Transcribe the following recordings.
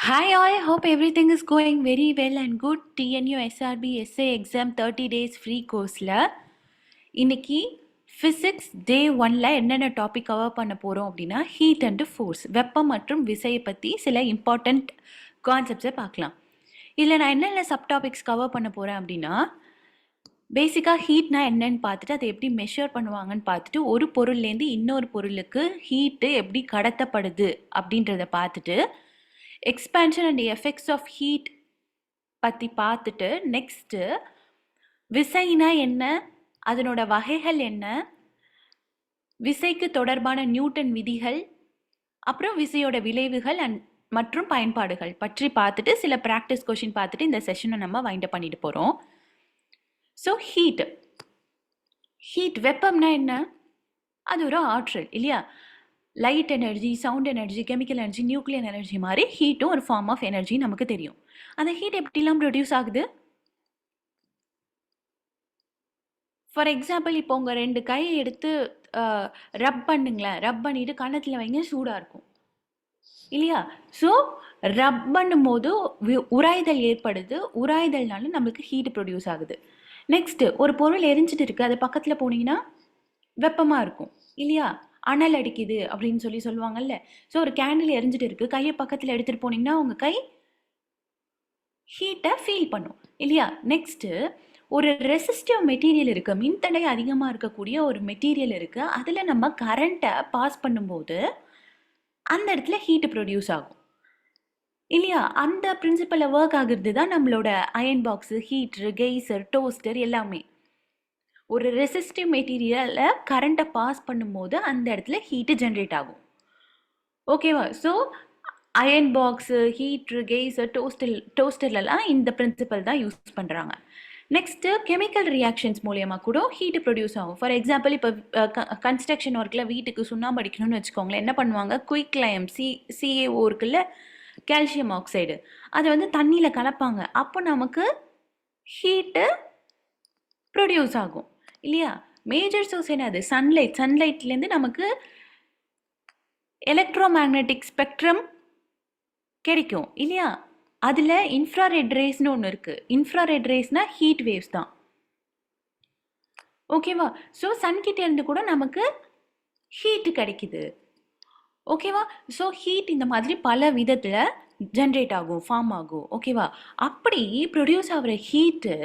Hi all, hope everything is going very well and good. TNU SRB SA exam 30 days free courseல இன்னைக்கு physics day 1ல என்னென்ன topic cover பண்ண போறோம் அப்படின்னா heat and force, வெப்பம் மற்றும் விசையை பற்றி சில இம்பார்ட்டண்ட் கான்செப்ட்ஸை பார்க்கலாம். இதில் நான் என்னென்ன சப் டாபிக்ஸ் கவர் பண்ண போகிறேன் அப்படின்னா பேசிக்காக ஹீட்னா என்னன்னு பார்த்துட்டு அதை எப்படி மெஷர் பண்ணுவாங்கன்னு பார்த்துட்டு ஒரு பொருள்லேருந்து இன்னொரு பொருளுக்கு ஹீட்டு எப்படி கடத்தப்படுது அப்படின்றத பார்த்துட்டு expansion and effects of heat பற்றி பார்த்துட்டு நெக்ஸ்ட்டு விசைனா என்ன, அதனோட வகைகள் என்ன, விசைக்கு தொடர்பான நியூட்டன் விதிகள், அப்புறம் விசையோட விளைவுகள் மற்றும் பயன்பாடுகள் பற்றி பார்த்துட்டு சில ப்ராக்டிஸ் கொஷின் பார்த்துட்டு இந்த செஷனை நம்ம வைண்ட் அப் பண்ணிட்டு போகிறோம். ஸோ ஹீட் வெப்பம்னா என்ன? அது ஒரு ஆற்றல் இல்லையா? Light energy, sound energy, chemical energy, nuclear energy மாதிரி ஹீட்டும் ஒரு ஃபார்ம் ஆஃப் எனர்ஜி நமக்கு தெரியும். அந்த ஹீட் எப்படிலாம் ப்ரொடியூஸ் ஆகுது? ஃபார் எக்ஸாம்பிள், இப்போ உங்கள் 2 கையை எடுத்து ரப் பண்ணுங்களேன், ரப் பண்ணிட்டு கன்னத்தில் வைங்க, சூடாக இருக்கும் இல்லையா? ஸோ ரப் பண்ணும்போது உராய்தல் ஏற்படுது, உராய்தல்னால நம்மளுக்கு ஹீட் ப்ரொடியூஸ் ஆகுது. நெக்ஸ்ட்டு ஒரு பொருள் எரிஞ்சிட்டு இருக்குது, அது பக்கத்தில் போனீங்கன்னா வெப்பமாக இருக்கும் இல்லையா? அனல் அடிக்குது அப்படின்னு சொல்லுவாங்கல்ல. ஸோ ஒரு கேண்டில் எரிஞ்சிட்டு இருக்குது, கையை பக்கத்தில் எடுத்துகிட்டு போனீங்கன்னா உங்கள் கை ஹீட்டை ஃபீல் பண்ணும் இல்லையா? நெக்ஸ்ட்டு ஒரு ரெசிஸ்டிவ் மெட்டீரியல் இருக்குது, மின்தடை அதிகமாக இருக்கக்கூடிய ஒரு மெட்டீரியல் இருக்குது, அதில் நம்ம கரண்ட்டை பாஸ் பண்ணும்போது அந்த இடத்துல ஹீட்டு ப்ரொடியூஸ் ஆகும் இல்லையா? அந்த பிரின்சிபலில் ஒர்க் ஆகுறது தான் நம்மளோட அயன் பாக்ஸு, ஹீட்ரு, கெய்சர், டோஸ்டர் எல்லாமே. ஒரு ரெசிஸ்டிவ் மெட்டீரியலில் கரண்ட்டை பாஸ் பண்ணும்போது அந்த இடத்துல ஹீட்டு ஜென்ரேட் ஆகும். ஓகேவா? ஸோ அயன் பாக்ஸு, ஹீட்ரு, கெய்சர், டோஸ்டர்லாம் இந்த பிரின்சிபல் தான் யூஸ் பண்ணுறாங்க. நெக்ஸ்ட்டு கெமிக்கல் ரியாக்ஷன்ஸ் மூலயமா கூட ஹீட்டு ப்ரொடியூஸ் ஆகும். ஃபார் எக்ஸாம்பிள், இப்போ கன்ஸ்ட்ரக்ஷன் ஒர்க்கில் வீட்டுக்கு சுண்ணாம்பு அடிக்கணும்னு வச்சுக்கோங்களேன், என்ன பண்ணுவாங்க? குயிக் லைம் CaO இருக்குல்ல, கால்சியம் ஆக்சைடு, அதை வந்து தண்ணியில் கலப்பாங்க. அப்போ நமக்கு ஹீட்டு ப்ரொடியூஸ் ஆகும் இல்லையா? மேஜர் சோர்ஸ் என்னது? சன்லைட்லேருந்து நமக்கு எலக்ட்ரோ மேக்னெட்டிக் ஸ்பெக்ட்ரம் கிடைக்கும் இல்லையா? அதில் இன்ஃப்ராரெட் ரேஸ்னு ஒன்று இருக்குது. இன்ஃப்ராரெட் ரேஸ்னால் ஹீட் வேவ்ஸ் தான். ஓகேவா? ஸோ சன்கிட்டேருந்து கூட நமக்கு ஹீட்டு கிடைக்குது. ஓகேவா? ஸோ ஹீட் இந்த மாதிரி பல விதத்தில் ஜென்ரேட் ஆகும், ஃபார்ம் ஆகும். ஓகேவா? அப்படி ப்ரொடியூஸ் ஆகிற ஹீட்டு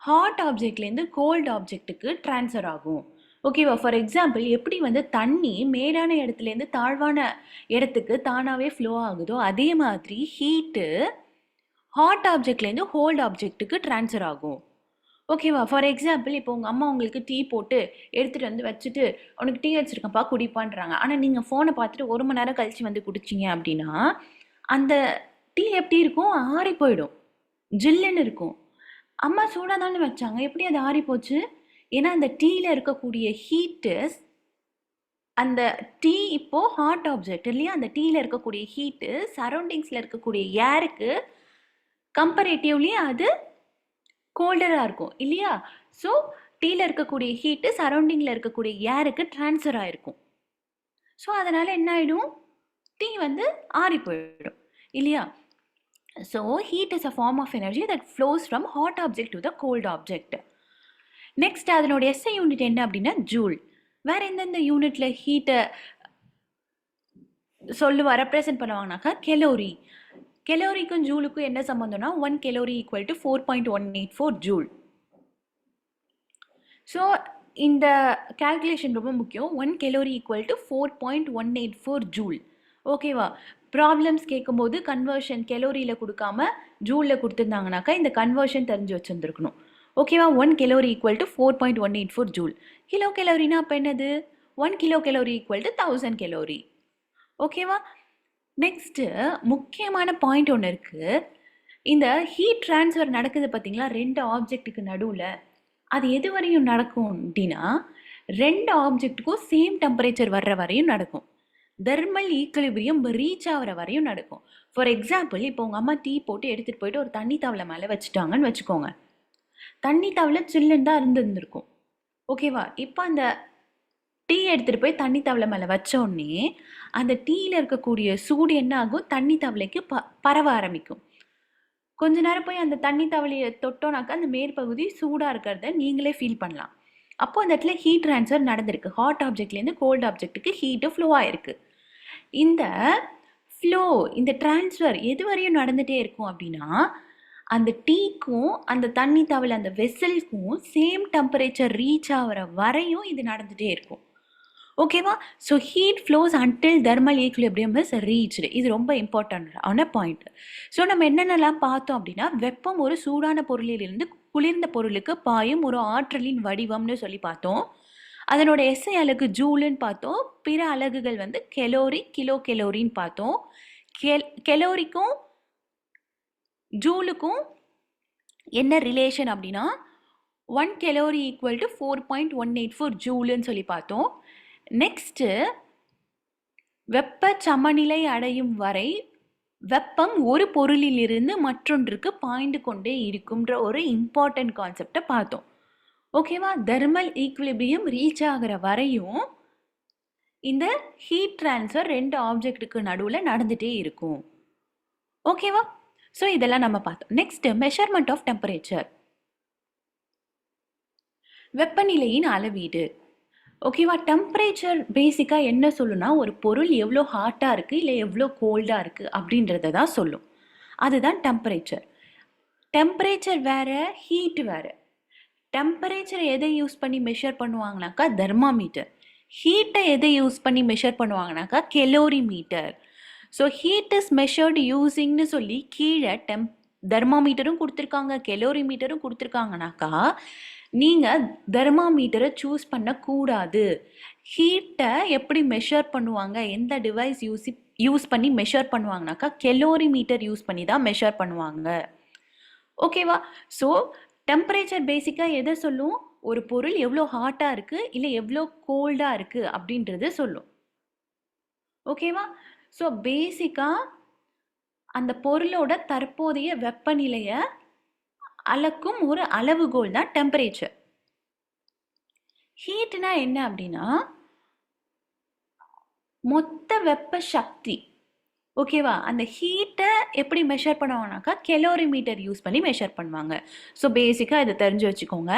ஹாட் ஆப்ஜெக்ட்லேருந்து கோல்டு ஆப்ஜெக்ட்டுக்கு ட்ரான்ஸ்ஃபர் ஆகும். ஓகேவா? ஃபார் எக்ஸாம்பிள், எப்படி வந்து தண்ணி மேடான இடத்துலேருந்து தாழ்வான இடத்துக்கு தானாகவே ஃப்ளோ ஆகுதோ, அதே மாதிரி ஹீட்டு ஹாட் ஆப்ஜெக்ட்லேருந்து கோல்டு ஆப்ஜெக்ட்டுக்கு ட்ரான்ஸ்ஃபர் ஆகும். ஓகேவா? ஃபார் எக்ஸாம்பிள், இப்போ உங்கள் அம்மா உங்களுக்கு டீ போட்டு எடுத்துகிட்டு வந்து வச்சுட்டு, உனக்கு டீ வச்சுருக்கப்பா குடிப்பான்றாங்க. ஆனால் நீங்கள் ஃபோனை பார்த்துட்டு 1 மணி நேரம் கழித்து வந்து குடிச்சிங்க அப்படின்னா அந்த டீ எப்படி இருக்கும்? ஆறி போயிடும், ஜில்லுன்னு இருக்கும். அம்மா சூடாக தானே வச்சாங்க, எப்படி அது ஆறி போச்சு? ஏன்னா அந்த டீயில் இருக்கக்கூடிய ஹீட்டு, அந்த டீ இப்போது ஹாட் ஆப்ஜெக்ட் இல்லையா? அந்த டீயில் இருக்கக்கூடிய ஹீட்டு சரௌண்டிங்ஸில் இருக்கக்கூடிய ஏருக்கு கம்பேரேட்டிவ்லி அது கோல்டராக இருக்கும் இல்லையா? ஸோ டீயில் இருக்கக்கூடிய ஹீட்டு சரௌண்டிங்கில் இருக்கக்கூடிய ஏருக்கு ட்ரான்ஸ்ஃபர் ஆகிருக்கும். ஸோ அதனால் என்ன ஆகிடும்? டீ வந்து ஆறி போயிடும் இல்லையா? So heat is a form of energy that flows from hot object to the cold object. Next அதனோட SI யூனிட் என்ன அப்படின்னா ஜூல். வேறு எந்தெந்த யூனிட்டில் ஹீட்டை ரெப்ரசன்ட் பண்ணுவாங்கனாக்கா கெலோரி. கெலோரிக்கும் ஜூலுக்கும் என்ன சம்மந்தம்னா 1 calorie equal to 4.184 joule. So இந்த கால்குலேஷன் ரொம்ப முக்கியம். 1 கெலோரி ஈக்குவல் டு 4.184 ஜூல். ஓகேவா? ப்ராப்ளம்ஸ் கேட்கும்போது கன்வர்ஷன் கெலோரியில் கொடுக்காம ஜூலில் கொடுத்துருந்தாங்கனாக்கா இந்த கன்வர்ஷன் தெரிஞ்சு வச்சுருந்துருக்கணும். ஓகேவா? 1 calorie equal to 4.184 joule. Kilo கெலோரினா அப்போ என்னது? 1 kilo calorie equal to 1000 calorie. ஓகேவா? நெக்ஸ்ட்டு முக்கியமான பாயிண்ட் ஒன்று இருக்குது. இந்த ஹீட் ட்ரான்ஸ்ஃபர் நடக்குது பார்த்தீங்களா 2 ஆப்ஜெக்ட்டுக்கு நடுவில், அது எது வரையும் நடக்கும் அப்படின்னா 2 ஆப்ஜெக்ட்டுக்கும் சேம் டெம்பரேச்சர் வர்ற வரையும் நடக்கும். தெர்மல் ஈக்குலிபிரியம் ரீச் ஆகிற வரையும் நடக்கும். ஃபார் எக்ஸாம்பிள், இப்போ உங்கள் அம்மா டீ போட்டு எடுத்துகிட்டு போயிட்டு ஒரு தண்ணி தவளை மேலே வச்சுட்டாங்கன்னு வச்சுக்கோங்க. தண்ணி தவளை சில்லுன்னு தான் இருந்திருக்கும். ஓகேவா? இப்போ அந்த டீ எடுத்துகிட்டு போய் தண்ணி தவளை மேலே வச்ச உடனே அந்த டீயில் இருக்கக்கூடிய சூடு என்ன ஆகும், தண்ணி தவளைக்கு பரவ ஆரம்பிக்கும். கொஞ்ச நேரம் போய் அந்த தண்ணி தவளையை தொட்டோனாக்கா அந்த மேற்பகுதி சூடாக இருக்கிறத நீங்களே ஃபீல் பண்ணலாம். அப்போ அந்த இடத்துல ஹீட் ட்ரான்ஸ்ஃபர் நடந்திருக்கு. ஹாட் ஆப்ஜெக்ட்லேருந்து கோல்டு ஆப்ஜெக்ட்டுக்கு ஹீட்டு ஃப்ளோ ஆயிருக்கு. இந்த ஃப்ளோ, இந்த ட்ரான்ஸ்ஃபர் எது வரையும் நடந்துகிட்டே இருக்கும் அப்படின்னா, அந்த டீக்கும் அந்த தண்ணி தவளை அந்த வெசலுக்கும் சேம் டெம்பரேச்சர் ரீச் ஆகிற வரையும் இது நடந்துகிட்டே இருக்கும். ஓகேவா? So heat flows until thermal equilibrium is reached. இது ரொம்ப இம்பார்ட்டன்டான பாயிண்ட். ஸோ நம்ம என்னென்னலாம் பார்த்தோம் அப்படின்னா, வெப்பம் ஒரு சூடான பொருளிலிருந்து குளிர்ந்த பொருளுக்கு பாயும் ஒரு ஆற்றலின் வடிவம்னு சொல்லி பார்த்தோம். அதனோட எஸ்ஐ அலகு ஜூலுன்னு பார்த்தோம். பிற அலகுகள் வந்து கெலோரி, கிலோ கெலோரின்னு பார்த்தோம். கெலோரிக்கும் ஜூலுக்கும் என்ன ரிலேஷன் அப்படின்னா 1 கெலோரி ஈக்குவல் டு 4.184 ஜூலுன்னு சொல்லி பார்த்தோம். நெக்ஸ்ட்டு வெப்ப சமநிலை அடையும் வரை வெப்பம் ஒரு பொருளிலிருந்து மற்றொன்றுக்கு பாய்ந்து கொண்டே இருக்கும்ன்ற ஒரு இம்பார்ட்டன்ட் கான்செப்டை பார்த்தோம். ஓகேவா? தெர்மல் ஈக்குலிபிரியம் ரீச் ஆகிற வரையும் இந்த ஹீட் ட்ரான்ஸ்ஃபர் ரெண்டு ஆப்ஜெக்ட்டுக்கு நடுவில் நடந்துகிட்டே இருக்கும். ஓகேவா? ஸோ இதெல்லாம் நம்ம பார்த்தோம். நெக்ஸ்ட்டு மெஷர்மெண்ட் ஆஃப் டெம்பரேச்சர், வெப்பநிலையின் அளவீடு. ஓகேவா? டெம்பரேச்சர் பேசிக்காக என்ன சொல்லுன்னா, ஒரு பொருள் எவ்வளோ ஹாட்டாக இருக்குது இல்லை எவ்வளோ கோல்டாக இருக்குது அப்படின்றத தான் சொல்லும். அதுதான் டெம்பரேச்சர். டெம்பரேச்சர் வேறு, ஹீட் வேறு. டெம்பரேச்சரை எதை யூஸ் பண்ணி மெஷர் பண்ணுவாங்கனாக்கா தெர்மாமீட்டர். ஹீட்டை எதை யூஸ் பண்ணி மெஷர் பண்ணுவாங்கனாக்கா calorimeter. So heat is measured யூஸிங்னு சொல்லி கீழே தெர்மாமீட்டரும் கொடுத்துருக்காங்க, கெலோரிமீட்டரும் கொடுத்துருக்காங்கனாக்கா நீங்கள் தெர்மாமீட்டரை சூஸ் பண்ணக்கூடாது. ஹீட்டை எப்படி மெஷர் பண்ணுவாங்க, எந்த டிவைஸ் யூஸ் பண்ணி மெஷர் பண்ணுவாங்கனாக்கா கெலோரிமீட்டர் யூஸ் பண்ணி தான் மெஷர் பண்ணுவாங்க. ஓகேவா? ஸோ டெம்பரேச்சர் பேசிக்காக எதை சொல்லும், ஒரு பொருள் எவ்வளோ ஹாட்டாக இருக்குது இல்லை எவ்வளோ கோல்டாக இருக்குது அப்படின்றது சொல்லும். ஓகேவா? ஸோ பேசிக்காக அந்த பொருளோட தற்போதைய வெப்பநிலையை அளக்கும் ஒரு அளவுகோல் தான் டெம்பரேச்சர். ஹீட்னா என்ன அப்படின்னா மொத்த வெப்ப சக்தி. ஓகேவா? அந்த ஹீட்டை எப்படி மெஷர் பண்ணுவாங்கனாக்கா கெலோரிமீட்டர் யூஸ் பண்ணி மெஷர் பண்ணுவாங்க. ஸோ பேசிக்காக இதை தெரிஞ்சு வச்சுக்கோங்க.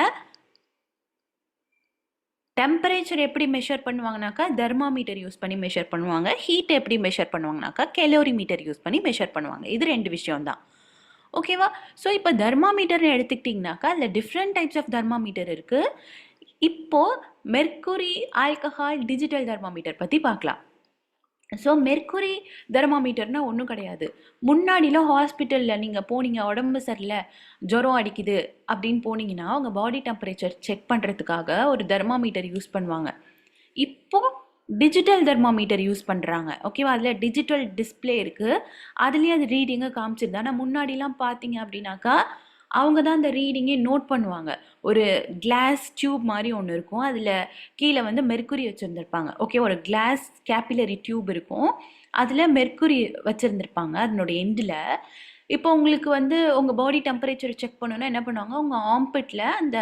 டெம்பரேச்சர் எப்படி மெஷர் பண்ணுவாங்கனாக்கா தெர்மாமீட்டர் யூஸ் பண்ணி மெஷர் பண்ணுவாங்க. ஹீட் எப்படி மெஷர் பண்ணுவாங்கனாக்கா கெலோரிமீட்டர் யூஸ் பண்ணி மெஷர் பண்ணுவாங்க. இது ரெண்டு விஷயம் தான். ஓகேவா? ஸோ இப்போ தெர்மாமீட்டர்னு எடுத்துக்கிட்டிங்கனாக்கா அதில் டிஃப்ரெண்ட் டைப்ஸ் ஆஃப் தெர்மாமீட்டர் இருக்குது. இப்போது மெர்க்குரி, ஆல்கஹால், டிஜிட்டல் தெர்மாமீட்டர் பற்றி பார்க்கலாம். ஸோ மெர்க்குரி தெர்மாமீட்டர்னால் ஒன்றும் கிடையாது. முன்னாடிலாம் ஹாஸ்பிட்டலில் நீங்கள் போனீங்க, உடம்பு சரியில்லை, ஜுரம் அடிக்குது அப்படின்னு போனீங்கன்னா உங்கள் பாடி டெம்பரேச்சர் செக் பண்ணுறதுக்காக ஒரு தெர்மாமீட்டர் யூஸ் பண்ணுவாங்க. இப்போது டிஜிட்டல் தெர்மாமீட்டர் யூஸ் பண்ணுறாங்க. ஓகேவா? அதில் டிஜிட்டல் டிஸ்பிளே இருக்குது, அதுலேயே அது ரீடிங்கை காமிச்சிருது. ஆனால் முன்னாடிலாம் பார்த்தீங்க அப்படின்னாக்கா அவங்க தான் அந்த ரீடிங்கே நோட் பண்ணுவாங்க. ஒரு கிளாஸ் டியூப் மாதிரி ஒன்று இருக்கும், அதில் கீழே வந்து மெர்க்குரி வச்சுருந்துருப்பாங்க. ஓகே, ஒரு கிளாஸ் கேபிலரி டியூப் இருக்கும், அதில் மெர்க்குரி வச்சுருந்துருப்பாங்க அதனோட எண்டில். இப்போ உங்களுக்கு வந்து உங்கள் பாடி டெம்பரேச்சர் செக் பண்ணணுன்னா என்ன பண்ணுவாங்க, உங்கள் ஆம்பிட்டில் அந்த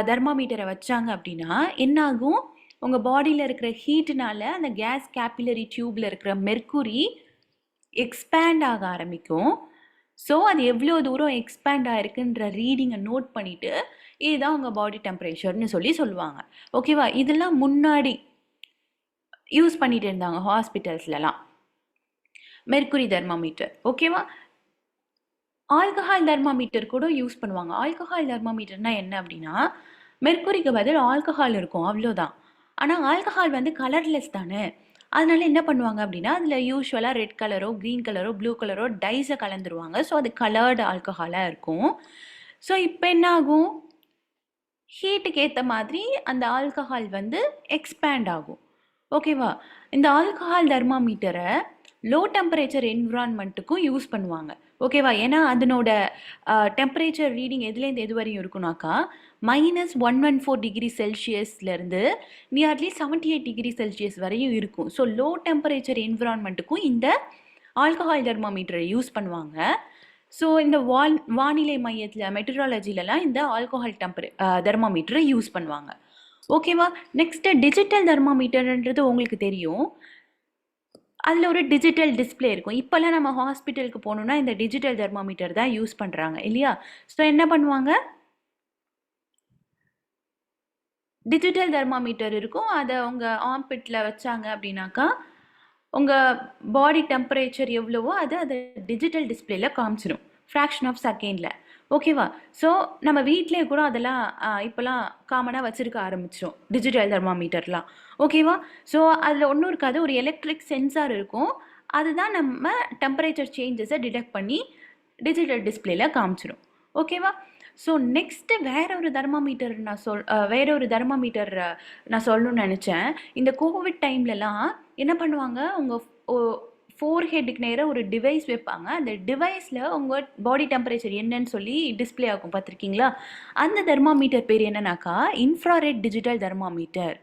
தெர்மாமீட்டரை வச்சாங்க அப்படின்னா என்னாகும், உங்கள் பாடியில் இருக்கிற ஹீட்டுனால அந்த கேஸ் கேபிலரி டியூப்பில் இருக்கிற மெர்க்குரி எக்ஸ்பேண்ட் ஆக ஆரம்பிக்கும். ஸோ அது எவ்வளோ தூரம் எக்ஸ்பேண்ட் ஆகிருக்குன்ற ரீடிங்கை நோட் பண்ணிவிட்டு இதுதான் உங்கள் பாடி டெம்பரேச்சர்னு சொல்லுவாங்க. ஓகேவா? இதெல்லாம் முன்னாடி யூஸ் பண்ணிட்டு இருந்தாங்க ஹாஸ்பிட்டல்ஸ்லலாம் மெர்க்குரி தெர்மாமீட்டர். ஓகேவா? ஆல்கஹால் தெர்மாமீட்டர் கூட யூஸ் பண்ணுவாங்க. ஆல்கஹால் தெர்மாமீட்டர்னால் என்ன அப்படின்னா, மெர்க்குரிக்கு பதில் ஆல்கஹால் இருக்கும், அவ்வளோதான். ஆனால் ஆல்கஹால் வந்து கலர்லெஸ் தானே, அதனால என்ன பண்ணுவாங்க அப்படின்னா அதில் யூஸ்வலாக ரெட் கலரோ க்ரீன் கலரோ ப்ளூ கலரோ டைஸை கலந்துருவாங்க. ஸோ அது கலர்டு ஆல்கஹாலாக இருக்கும். ஸோ இப்போ என்ன ஆகும், ஹீட்டுக்கு ஏற்ற மாதிரி அந்த ஆல்கஹால் வந்து எக்ஸ்பேண்ட் ஆகும். ஓகேவா? இந்த ஆல்கஹால் தெர்மாமீட்டரை லோ டெம்பரேச்சர் என்விரான்மெண்ட்டுக்கும் யூஸ் பண்ணுவாங்க. ஓகேவா? ஏன்னா அதனோட டெம்பரேச்சர் ரீடிங் எதுலேருந்து எது வரையும் இருக்குனாக்கா -114 டிகிரி செல்சியஸ்லேருந்து நியர்லி 78 டிகிரி செல்சியஸ் வரையும் இருக்கும். ஸோ லோ டெம்பரேச்சர் என்விரான்மெண்ட்டுக்கும் இந்த ஆல்கஹால் தெர்மாமீட்டரை யூஸ் பண்ணுவாங்க. ஸோ இந்த வானிலை மையத்தில் மெட்ரலாஜிலலாம் இந்த ஆல்கஹால் தெர்மாமீட்டரை யூஸ் பண்ணுவாங்க. ஓகேவா? நெக்ஸ்ட்டு டிஜிட்டல் தெர்மாமீட்டர்ன்றது உங்களுக்கு தெரியும். அதில் ஒரு டிஜிட்டல் டிஸ்ப்ளே இருக்கும். இப்போல்லாம் நம்ம ஹாஸ்பிட்டலுக்கு போகணுன்னா இந்த டிஜிட்டல் தெர்மாமீட்டர் தான் யூஸ் பண்ணுறாங்க இல்லையா? ஸோ என்ன பண்ணுவாங்க, டிஜிட்டல் தெர்மாமீட்டர் இருக்கும். அதை உங்கள் ஆர்ம்பிட்டில் வச்சாங்க அப்படின்னாக்கா உங்கள் பாடி டெம்பரேச்சர் எவ்வளவோ அது டிஜிட்டல் டிஸ்பிளேல காமிச்சிடும் ஃப்ராக்ஷன் ஆஃப் செகண்டில். ஓகேவா? ஸோ நம்ம வீட்டிலே கூட அதெல்லாம் இப்போலாம் காமனாக வச்சுருக்க ஆரம்பிச்சிடும் டிஜிட்டல் தெர்மாமீட்டர்லாம். ஓகேவா? ஸோ அதில் ஒன்றும் இருக்காது, ஒரு எலக்ட்ரிக் சென்சார் இருக்கும். அதுதான் நம்ம டெம்பரேச்சர் சேஞ்சஸை டிடெக்ட் பண்ணி டிஜிட்டல் டிஸ்பிளேல காமிச்சிடும். ஓகேவா? ஸோ நெக்ஸ்ட்டு வேற ஒரு தெர்மாமீட்டர் நான் சொல்லணும்னு நினச்சேன். இந்த கோவிட் டைம்லலாம் என்ன பண்ணுவாங்க, உங்கள் ஃபோர் ஹெட்டுக்கு நேராக ஒரு டிவைஸ் வைப்பாங்க. அந்த டிவைஸில் உங்கள் பாடி டெம்பரேச்சர் என்னன்னு சொல்லி டிஸ்பிளே ஆகும், பார்த்துருக்கீங்களா? அந்த தெர்மாமீட்டர் பேர் என்னன்னாக்கா இன்ஃப்ராரெட் டிஜிட்டல் தெர்மாமீட்டர்.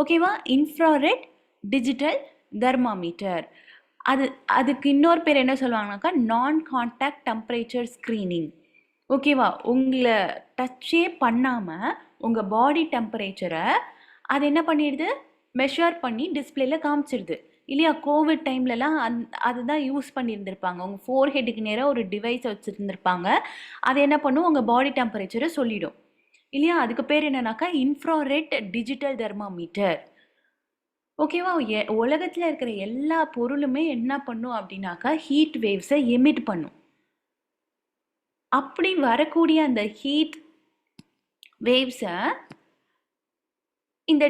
ஓகேவா? Infrared digital thermometer. அதுக்கு இன்னொரு பேர் என்ன சொல்லுவாங்கனாக்கா நான் கான்டாக்ட் டெம்பரேச்சர் ஸ்க்ரீனிங். ஓகேவா? உங்களை டச்சே பண்ணாமல் உங்கள் பாடி டெம்பரேச்சரை அது என்ன பண்ணிடுது, மெஷர் பண்ணி டிஸ்பிளேல காமிச்சிடுது இல்லையா? கோவிட் டைம்லலாம் அதுதான் யூஸ் பண்ணியிருந்திருப்பாங்க. உங்கள் ஃபோர் ஹெட்டுக்கு நேராக ஒரு டிவைஸை வச்சுருந்துருப்பாங்க. அது என்ன பண்ணும், உங்கள் பாடி டெம்பரேச்சரை சொல்லிடும் இல்லையா? அதுக்கு பேர் என்னன்னாக்கா இன்ஃப்ராரெட் டிஜிட்டல் தெர்மாமீட்டர். ஓகேவா? உலகத்தில் இருக்கிற எல்லா பொருளுமே என்ன பண்ணும் அப்படின்னாக்கா ஹீட் வேவ்ஸை எமிட் பண்ணும். அப்படி வரக்கூடிய அந்த ஹீட் வேவ்ஸை இந்த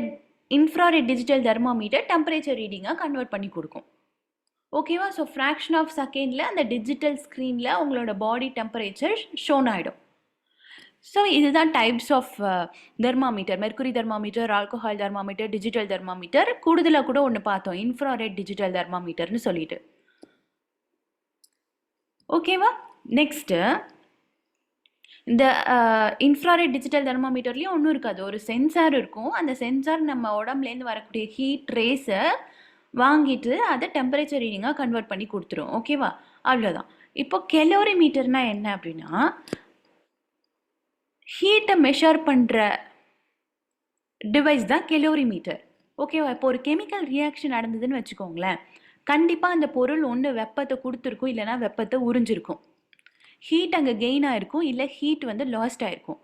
இன்ஃப்ராரெட் டிஜிட்டல் தெர்மாமீட்டர் டெம்பரேச்சர் ரீடிங்காக கன்வெர்ட் பண்ணி கொடுக்கும். ஓகேவா? ஸோ ஃப்ராக்ஷன் ஆஃப் செகண்டில் அந்த டிஜிட்டல் ஸ்க்ரீனில் உங்களோட பாடி டெம்பரேச்சர் ஷோன் ஆகிடும். ஸோ இதுதான் types of thermometer: mercury thermometer, alcohol thermometer, digital thermometer. கூடுதலாக கூட ஒன்று பார்த்தோம், இன்ஃப்ராரெட் டிஜிட்டல் தெர்மாமீட்டர்னு சொல்லிட்டு. ஓகேவா? நெக்ஸ்ட்டு இந்த இன்ஃப்ராரெட் டிஜிட்டல் தெர்மாமீட்டர்லேயும் ஒன்றும் இருக்காது, ஒரு சென்சார் இருக்கும். அந்த சென்சார் நம்ம உடம்புலேருந்து வரக்கூடிய ஹீட் ரேஸை வாங்கிட்டு அதை டெம்பரேச்சர் ரீடிங்காக கன்வெர்ட் பண்ணி கொடுத்துரும். ஓகேவா? அவ்வளோதான். இப்போ கெலோரிமீட்டர்னால் என்ன அப்படின்னா ஹீட்டை மெஷர் பண்ணுற டிவைஸ் தான் கெலோரிமீட்டர். ஓகேவா? இப்போ ஒரு கெமிக்கல் ரியாக்ஷன் நடந்ததுன்னு வச்சுக்கோங்களேன், கண்டிப்பாக அந்த பொருள் ஒன்று வெப்பத்தை கொடுத்துருக்கும், இல்லைனா வெப்பத்தை உறிஞ்சிருக்கும். ஹீட் அங்கே கெயின் ஆகிருக்கும், இல்லை ஹீட் வந்து லாஸ்ட் ஆகிருக்கும்.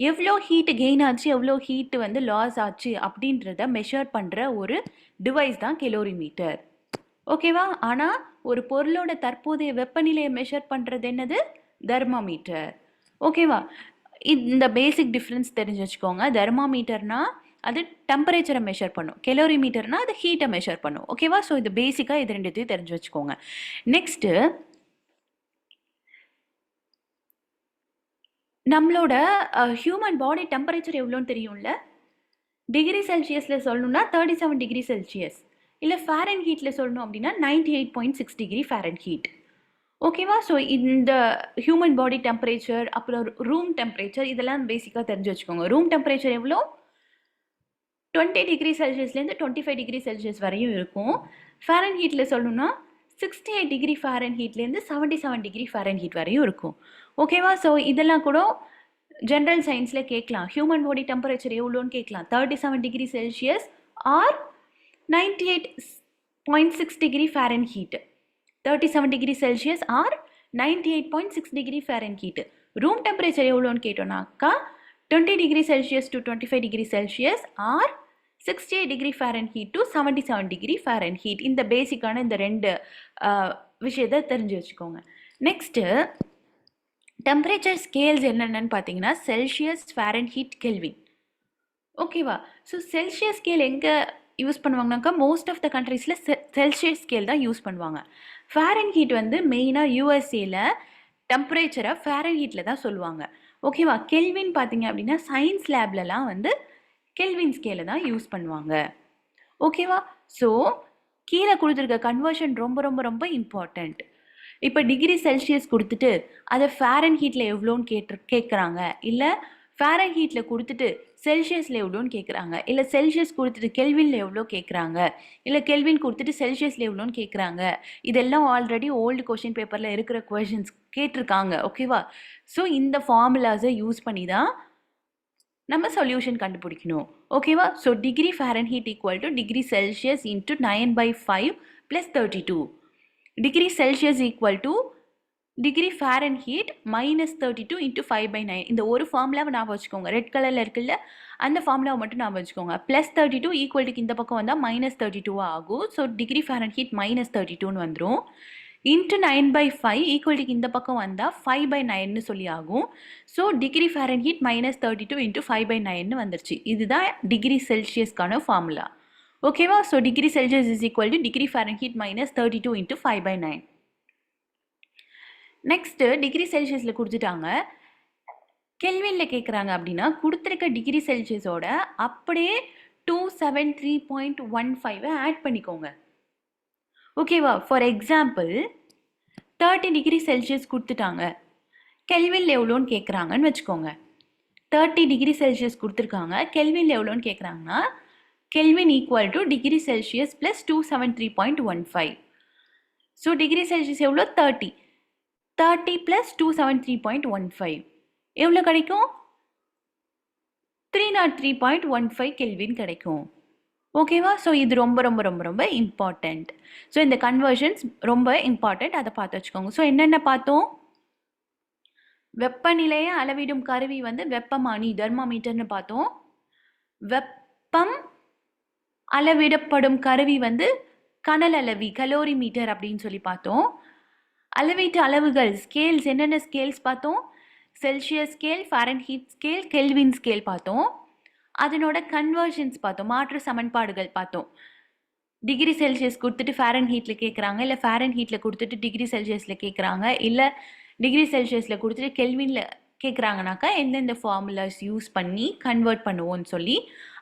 எவ்வளோ ஹீட்டு கெயின் ஆச்சு, எவ்வளோ ஹீட்டு வந்து லாஸ் ஆச்சு அப்படின்றத மெஷர் பண்ணுற ஒரு டிவைஸ் தான் கெலோரிமீட்டர். ஓகேவா? ஆனால் ஒரு பொருளோட தற்போதைய வெப்பநிலையை மெஷர் பண்ணுறது என்னது? தெர்மாமீட்டர். ஓகேவா? இந்த பேசிக் டிஃப்ரென்ஸ் தெரிஞ்சு வச்சுக்கோங்க. தெர்மாமீட்டர்னா அது டெம்பரேச்சரை மெஷர் பண்ணும், கெலோரிமீட்டர்னா அது ஹீட்டை மெஷர் பண்ணும். ஓகேவா? ஸோ இது பேசிக்காக இது ரெண்டுத்தையும் தெரிஞ்சு வச்சுக்கோங்க. நெக்ஸ்ட்டு நம்மளோட ஹியூமன் பாடி டெம்பரேச்சர் எவ்வளோன்னு தெரியும்ல? டிகிரி செல்சியஸில் சொல்லணும்னா 37 டிகிரி செல்சியஸ், இல்லை ஃபேரன் ஹீட்டில் சொல்லணும் அப்படின்னா 98.6 டிகிரி ஃபேரன் ஹீட். ஓகேவா? ஸோ இந்த ஹியூமன் பாடி டெம்பரேச்சர், அப்புறம் ரூம் டெம்பரேச்சர், இதெல்லாம் பேசிக்காக தெரிஞ்சு வச்சுக்கோங்க. ரூம் டெம்பரேச்சர் எவ்வளோ? 20 டிகிரி செல்சியஸ்லேருந்து 25 டிகிரி செல்சியஸ் வரையும் இருக்கும். ஃபேரன் ஹீட்டில் சொல்லணும்னா 68 டிகிரி ஃபேரன் ஹீட்லேருந்து 77 டிகிரி ஃபேரன் ஹீட் வரையும் இருக்கும். ஓகேவா? ஸோ இதெல்லாம் கூட ஜென்ரல் சயின்ஸில் கேட்கலாம். ஹியூமன் பாடி டெம்பரேச்சர் எவ்வளோன்னு கேட்கலாம். 37 degree celsius or 98.6 degree fahrenheit. 37 degree celsius or 98.6 degree fahrenheit. Room temperature எவ்வளோன்னு கேட்டோம்னாக்கா 20 degree celsius to 25 degree celsius or 68 degree fahrenheit to 77 degree fahrenheit. இந்த பேசிக்கான இந்த ரெண்டு விஷயத்தை தெரிஞ்சு வச்சுக்கோங்க. நெக்ஸ்ட்டு டெம்பரேச்சர் ஸ்கேல்ஸ் என்னென்னு பார்த்தீங்கன்னா செல்சியஸ், ஃபேரன் ஹீட், கெல்வின். ஓகேவா? ஸோ செல்சியஸ் ஸ்கேல் எங்கே யூஸ் பண்ணுவாங்கனாக்கா மோஸ்ட் ஆஃப் த கண்ட்ரீஸில் செல்சியஸ் ஸ்கேல் தான் யூஸ் பண்ணுவாங்க. ஃபேரன் ஹீட் வந்து மெயினாக யூஎஸ்ஏல டெம்பரேச்சரை ஃபேரன் ஹீட்டில் தான் சொல்லுவாங்க. ஓகேவா? கெல்வின் பார்த்தீங்க அப்படின்னா சயின்ஸ் லேப்லலாம் வந்து கெல்வின் ஸ்கேலை தான் யூஸ் பண்ணுவாங்க. ஓகேவா? ஸோ கீழே கொடுத்துருக்க கன்வர்ஷன் ரொம்ப ரொம்ப ரொம்ப இம்பார்ட்டண்ட். இப்போ டிகிரி செல்சியஸ் கொடுத்துட்டு அதை ஃபேரன் ஹீட்டில் எவ்வளோன்னு கேட்குறாங்க, இல்லை ஃபேரன் ஹீட்டில் கொடுத்துட்டு செல்சியஸில் எவ்வளோன்னு கேட்குறாங்க, இல்லை செல்சியஸ் கொடுத்துட்டு கெல்வினில் எவ்வளோ கேட்குறாங்க, இல்லை கெல்வின் கொடுத்துட்டு செல்சியஸில் எவ்வளோன்னு கேட்குறாங்க. இதெல்லாம் ஆல்ரெடி ஓல்டு கொஷின் பேப்பரில் இருக்கிற கொஷின்ஸ் கேட்டிருக்காங்க. ஓகேவா? ஸோ இந்த ஃபார்முலாஸை யூஸ் பண்ணி தான் நம்ம சொல்யூஷன் கண்டுபிடிக்கணும். ஓகேவா? So degree Fahrenheit equal to degree Celsius into 9/5 plus 32. Degree Celsius equal to degree Fahrenheit -32 into 5/9. இந்த ஒரு ஃபார்முலாவை ஞாபகம் வச்சுக்கோங்க. ரெட் கலரில் இருக்குல்ல, அந்த ஃபார்முலாவை மட்டும் ஞாபகம் வச்சுக்கோங்க. +32 ஈக்குவல்ட்டுக்கு இந்த பக்கம் வந்தால் -32 ஆகும். ஸோ டிகிரி ஃபாரன்ஹீட் -32ன்னு வந்துடும். இன்ட்டு 9/5 ஈக்குவல்ட்டுக்கு இந்த பக்கம் வந்தால் 5/9ன்னு சொல்லி ஆகும். ஸோ டிகிரி ஃபாரன்ஹீட் -32 இன்ட்டு 5/9ன்னு வந்துருச்சு. இதுதான் டிகிரி செல்சியஸ்க்கான ஃபார்முலா. ஓகேவா? So degree Celsius is equal to degree Fahrenheit -32 into 5/9. Next degree செல்சியஸில் கொடுத்துட்டாங்க. கெல்வினில் கேட்குறாங்க அப்படின்னா கொடுத்துருக்க டிகிரி செல்சியஸோட அப்படியே 273.15 ஆட் பண்ணிக்கோங்க. ஓகேவா? ஃபார் எக்ஸாம்பிள் 30 டிகிரி செல்சியஸ் கொடுத்துட்டாங்க. கெல்வினில் எவ்வளோன்னு கேட்குறாங்கன்னு வச்சுக்கோங்க. 30 டிகிரி செல்சியஸ் கொடுத்துருக்காங்க. கெல்வினில் எவ்வளோன்னு கேட்குறாங்கன்னா kelvin equal to degree Celsius plus 273.15. So degree Celsius எவ்வளோ? 30. 30 + 273.15 எவ்வளோ கிடைக்கும்? 303.15 கெல்வின் கிடைக்கும். ஓகேவா? ஸோ இது ரொம்ப ரொம்ப ரொம்ப ரொம்ப இம்பார்ட்டண்ட். ஸோ இந்த கன்வர்ஷன்ஸ் ரொம்ப இம்பார்ட்டண்ட், அதை பார்த்து வச்சுக்கோங்க. ஸோ என்னென்ன பார்த்தோம்? வெப்பநிலையை அளவிடும் கருவி வந்து வெப்பமானி, தெர்மாமீட்டர்னு பார்த்தோம். வெப்பம் அளவிடப்படும் கருவி வந்து கனல் அளவி, கலோரிமீட்டர் அப்படின்னு சொல்லி பார்த்தோம். அளவீட்டு அளவுகள், ஸ்கேல்ஸ், என்னென்ன ஸ்கேல்ஸ் பார்த்தோம்? Celsius scale, Fahrenheit scale, kelvin scale பார்த்தோம். அதனோட கன்வர்ஷன்ஸ் பார்த்தோம், மாற்று சமன்பாடுகள் பார்த்தோம். டிகிரி செல்சியஸ் கொடுத்துட்டு ஃபாரன்ஹீட்டில் கேட்குறாங்க, இல்லை ஃபாரன்ஹீட்டில் கொடுத்துட்டு டிகிரி செல்சியஸில் கேட்குறாங்க, இல்லை டிகிரி செல்சியஸில் கொடுத்துட்டு கெல்வினில் கேட்குறாங்கனாக்கா எந்தெந்த ஃபார்முலாஸ் யூஸ் பண்ணி கன்வெர்ட் பண்ணுவோம்னு சொல்லி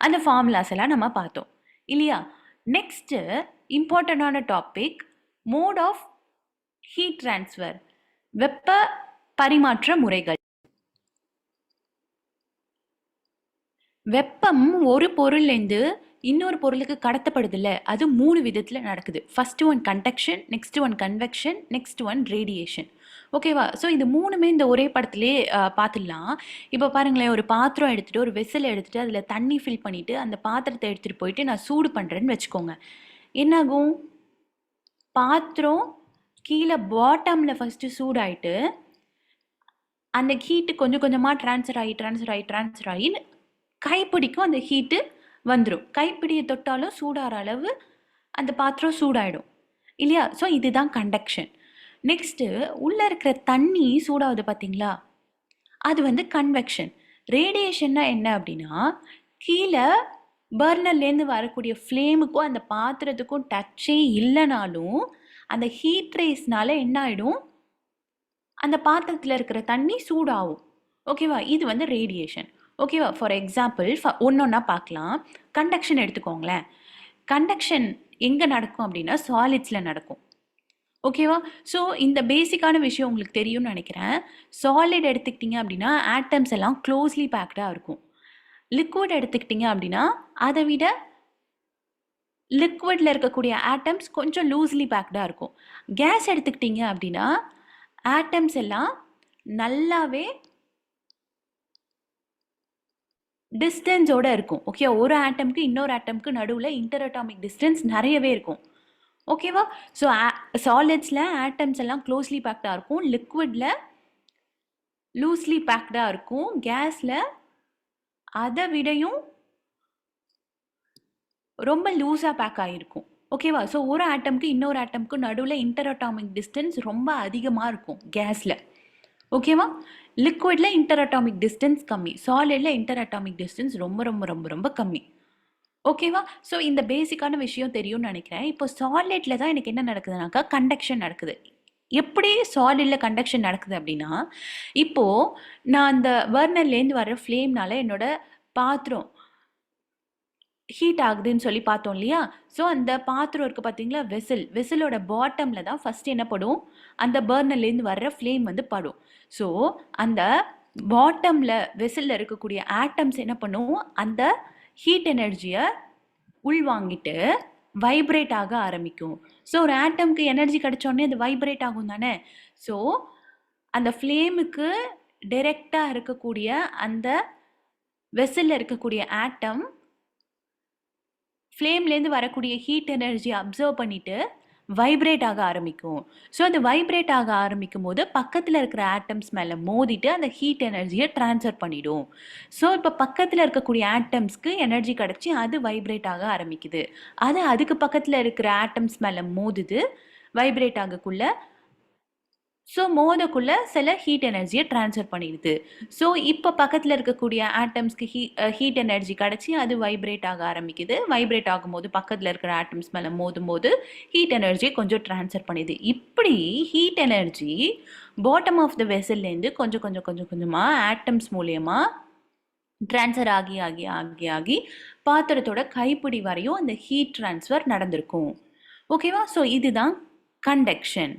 அந்த ஃபார்முலாஸ் எல்லாம் நம்ம பார்த்தோம் இல்லையா? நெக்ஸ்ட்டு இம்பார்ட்டண்டான topic mode of heat transfer, வெப்ப பரிமாற்ற முறைகள். வெப்பம் ஒரு பொருள்லேருந்து இன்னொரு பொருளுக்கு கடத்தப்படுதில்ல, அது 3 விதத்தில் நடக்குது. First one conduction, next one convection, next one radiation. ஓகேவா? ஸோ இது 3மே இந்த ஒரே படத்துலேயே பார்த்துடலாம். இப்போ பாருங்களேன், ஒரு பாத்திரம் எடுத்துகிட்டு, ஒரு வெசல் எடுத்துகிட்டு, அதில் தண்ணி ஃபில் பண்ணிவிட்டு அந்த பாத்திரத்தை எடுத்துகிட்டு போயிட்டு நான் சூடு பண்ணுறேன்னு வச்சுக்கோங்க. என்னாகும்? பாத்திரம் கீழே பாட்டமில் ஃபஸ்ட்டு சூடாயிட்டு அந்த ஹீட்டு கொஞ்சம் கொஞ்சமாக ட்ரான்ஸ்ஃபர் ஆகி கைப்பிடிக்கும் அந்த ஹீட்டு வந்துடும். கைப்பிடியை தொட்டாலும் சூடாகிற அளவு அந்த பாத்திரம் சூடாயிடும் இல்லையா? ஸோ இதுதான் கண்டக்ஷன். நெக்ஸ்ட்டு உள்ளே இருக்கிற தண்ணி சூடாகுது பார்த்தீங்களா, அது வந்து கன்வெக்ஷன். ரேடியேஷன்னா என்ன அப்படின்னா, கீழே பர்னர்லேருந்து வரக்கூடிய ஃப்ளேமுக்கும் அந்த பாத்திரத்துக்கும் டச்சே இல்லைனாலும் அந்த ஹீட் ரேஸ்னால என்ன ஆகிடும்? அந்த பாத்திரத்தில் இருக்கிற தண்ணி சூடாகும். ஓகேவா? இது வந்து ரேடியேஷன். ஓகேவா? ஃபார் எக்ஸாம்பிள் ஒன்றா பார்க்கலாம். கண்டக்ஷன் எடுத்துக்கோங்களேன். கண்டக்ஷன் எங்கே நடக்கும் அப்படின்னா சாலிட்ஸில் நடக்கும். ஓகேவா? ஸோ இந்த பேசிக்கான விஷயம் உங்களுக்கு தெரியும்னு நினைக்கிறேன். சாலிட் எடுத்துக்கிட்டிங்க அப்படின்னா ஆட்டம்ஸ் எல்லாம் க்ளோஸ்லி பேக்டாக இருக்கும். லிக்விட் எடுத்துக்கிட்டிங்க அப்படின்னா அதை விட லிக்விடில் இருக்கக்கூடிய ஆட்டம்ஸ் கொஞ்சம் லூஸ்லி பேக்டாக இருக்கும். கேஸ் எடுத்துக்கிட்டிங்க அப்படின்னா ஆட்டம்ஸ் எல்லாம் நல்லாவே டிஸ்டன்ஸோடு இருக்கும். ஓகே, ஒரு ஆட்டம்க்கு இன்னொரு ஆட்டம்க்கு நடுவில் இன்டர் அட்டாமிக் டிஸ்டன்ஸ் நிறையவே இருக்கும். ஓகேவா? ஸோ சாலிட்ஸில் ஆட்டம்ஸ் எல்லாம் க்ளோஸ்லி பேக்டாக இருக்கும், லிக்விடில் லூஸ்லி பேக்டாக இருக்கும், கேஸில் அதை விடையும் ரொம்ப லூஸாக பேக் ஆகிருக்கும். ஓகேவா? ஸோ ஒரு ஆட்டம்க்கு இன்னொரு ஆட்டம்க்கு நடுவில் இன்டர் அட்டாமிக் டிஸ்டன்ஸ் ரொம்ப அதிகமாக இருக்கும் கேஸில். ஓகேவா? லிக்விடில் இன்டர் அட்டாமிக் டிஸ்டன்ஸ் கம்மி, சாலிடில் இன்டர் அட்டாமிக் டிஸ்டன்ஸ் ரொம்ப ரொம்ப ரொம்ப ரொம்ப கம்மி. ஓகேவா? ஸோ இந்த பேசிக்கான விஷயம் தெரியும்னு நினைக்கிறேன். இப்போ சாலிடில் தான் எனக்கு என்ன நடக்குதுனாக்கா கண்டக்ஷன் நடக்குது. எப்படி சாலிடில் கண்டக்ஷன் நடக்குது அப்படின்னா, இப்போது நான் அந்த பர்னர்லேருந்து வர ஃப்ளேம்னால என்னோட பாத்திரம் ஹீட் ஆகுதுன்னு சொல்லி பார்த்தோம் இல்லையா? ஸோ அந்த பாத்திரம் இருக்குது பார்த்தீங்களா, வெசலோட பாட்டமில் தான் ஃபஸ்ட்டு என்ன படும்? அந்த பர்னர்லேருந்து வர்ற ஃப்ளேம் வந்து படும். ஸோ அந்த பாட்டமில் வெசலில் இருக்கக்கூடிய ஆட்டம்ஸ் என்ன பண்ணும்? அந்த ஹீட் எனர்ஜியை உள்வாங்கிட்டு வைப்ரேட் ஆக ஆரம்பிக்கும். ஸோ ஒரு ஆட்டம்க்கு எனர்ஜி கிடைச்சோடனே அது வைப்ரேட் ஆகும் தானே? ஸோ அந்த ஃப்ளேமுக்கு டைரெக்டாக இருக்கக்கூடிய அந்த வெசலில் இருக்கக்கூடிய ஆட்டம் ஃப்ளேம்லேருந்து வரக்கூடிய ஹீட் எனர்ஜி அப்சர்வ் பண்ணிவிட்டு வைப்ரேட் ஆக ஆரம்பிக்கும். ஸோ அது வைப்ரேட் ஆக ஆரம்பிக்கும் போது பக்கத்தில் இருக்கிற ஆட்டம்ஸ் மேலே மோதிட்டு அந்த ஹீட் எனர்ஜியை ட்ரான்ஸ்ஃபர் பண்ணிடும். ஸோ இப்போ பக்கத்தில் இருக்கக்கூடிய ஆட்டம்ஸ்க்கு எனர்ஜி கிடச்சி அது வைப்ரேட் ஆக ஆரம்பிக்குது. அது அதுக்கு பக்கத்தில் இருக்கிற ஆட்டம்ஸ் மேலே மோதுது, வைப்ரேட் ஆகக்குள்ள. ஸோ மோதக்குள்ள சில ஹீட் எனர்ஜியை ட்ரான்ஸ்ஃபர் பண்ணிடுது. ஸோ இப்போ பக்கத்தில் இருக்கக்கூடிய ஆட்டம்ஸ்க்கு ஹீட் எனர்ஜி கிடச்சி அது வைப்ரேட் ஆக ஆரம்பிக்குது. வைப்ரேட் ஆகும்போது பக்கத்தில் இருக்கிற ஆட்டம்ஸ் மேலே மோதும் போது ஹீட் எனர்ஜியை கொஞ்சம் ட்ரான்ஸ்ஃபர் பண்ணிடுது. இப்படி heat energy bottom of the வெசல்லேருந்து கொஞ்சம் கொஞ்சம் கொஞ்சம் கொஞ்சமாக ஆட்டம்ஸ் மூலயமா ட்ரான்ஸ்ஃபர் ஆகி ஆகி ஆகி ஆகி பாத்திரத்தோட கைப்பிடி வரையும் அந்த ஹீட் ட்ரான்ஸ்ஃபர் நடந்திருக்கும். ஓகேவா? ஸோ இதுதான் கண்டக்ஷன்.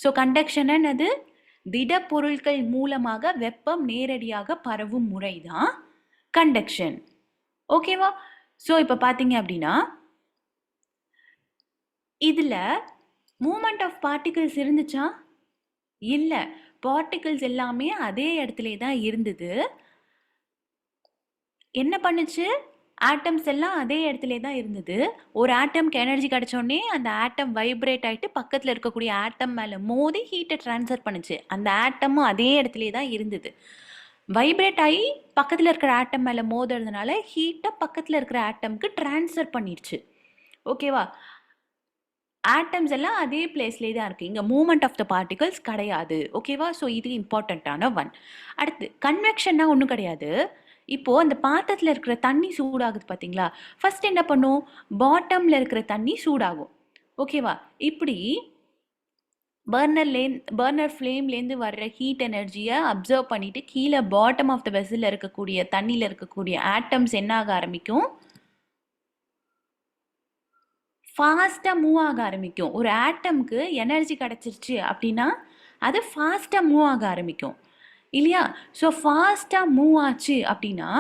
ஸோ கண்டக்ஷன் என்னது? திடப்பொருட்கள் மூலமாக வெப்பம் நேரடியாக பரவும் முறை தான் கண்டக்ஷன். ஓகேவா? ஸோ இப்போ பார்த்தீங்க அப்படின்னா இதில் மூமெண்ட் ஆஃப் பார்ட்டிகிள்ஸ் இருந்துச்சா? இல்லை, பார்ட்டிகிள்ஸ் எல்லாமே அதே இடத்துல தான் இருந்தது. என்ன பண்ணுச்சு? ஆட்டம்ஸ் எல்லாம் அதே இடத்துல தான் இருந்தது. ஒரு ஆட்டம்க்கு எனர்ஜி கிடைச்சோடனே அந்த ஆட்டம் வைப்ரேட் ஆகிட்டு பக்கத்தில் இருக்கக்கூடிய ஆட்டம் மேலே மோதி ஹீட்டை ட்ரான்ஸ்ஃபர் பண்ணுச்சு. அந்த ஆட்டமும் அதே இடத்துல தான் இருந்தது. வைப்ரேட் ஆகி பக்கத்தில் இருக்கிற ஆட்டம் மேலே மோதுறதுனால ஹீட்டை பக்கத்தில் இருக்கிற ஆட்டம்க்கு ட்ரான்ஸ்ஃபர் பண்ணிடுச்சு. ஓகேவா? ஆட்டம்ஸ் எல்லாம் அதே பிளேஸ்லேயே தான் இருக்குது. இங்கே மூமெண்ட் ஆஃப் த பார்ட்டிகல்ஸ் கிடையாது. ஓகேவா? ஸோ இது இம்பார்ட்டண்ட்டான ஒன். அடுத்து கன்வெக்ஷன்னா ஒன்றும் கிடையாது. இப்போது அந்த பாத்திரத்தில் இருக்கிற தண்ணி சூடாகுது பார்த்தீங்களா? ஃபர்ஸ்ட் என்ன பண்ணும்? பாட்டமில் இருக்கிற தண்ணி சூடாகும். ஓகேவா? இப்படி பர்னர் ஃப்ளேம்லேருந்து வர்ற ஹீட் எனர்ஜியை அப்சர்வ் பண்ணிவிட்டு கீழே பாட்டம் ஆஃப் த வெசலில் இருக்கக்கூடிய தண்ணியில் இருக்கக்கூடிய ஆட்டம்ஸ் என்ன ஆக ஆரம்பிக்கும்? ஃபாஸ்ட்டாக மூவ் ஆக ஆரம்பிக்கும். ஒரு ஆட்டம்க்கு எனர்ஜி கிடச்சிருச்சு அப்படின்னா அது ஃபாஸ்ட்டாக மூவ் ஆக ஆரம்பிக்கும் இல்லையா? ஸோ ஃபாஸ்ட்டாக மூவ் ஆச்சு அப்படின்னா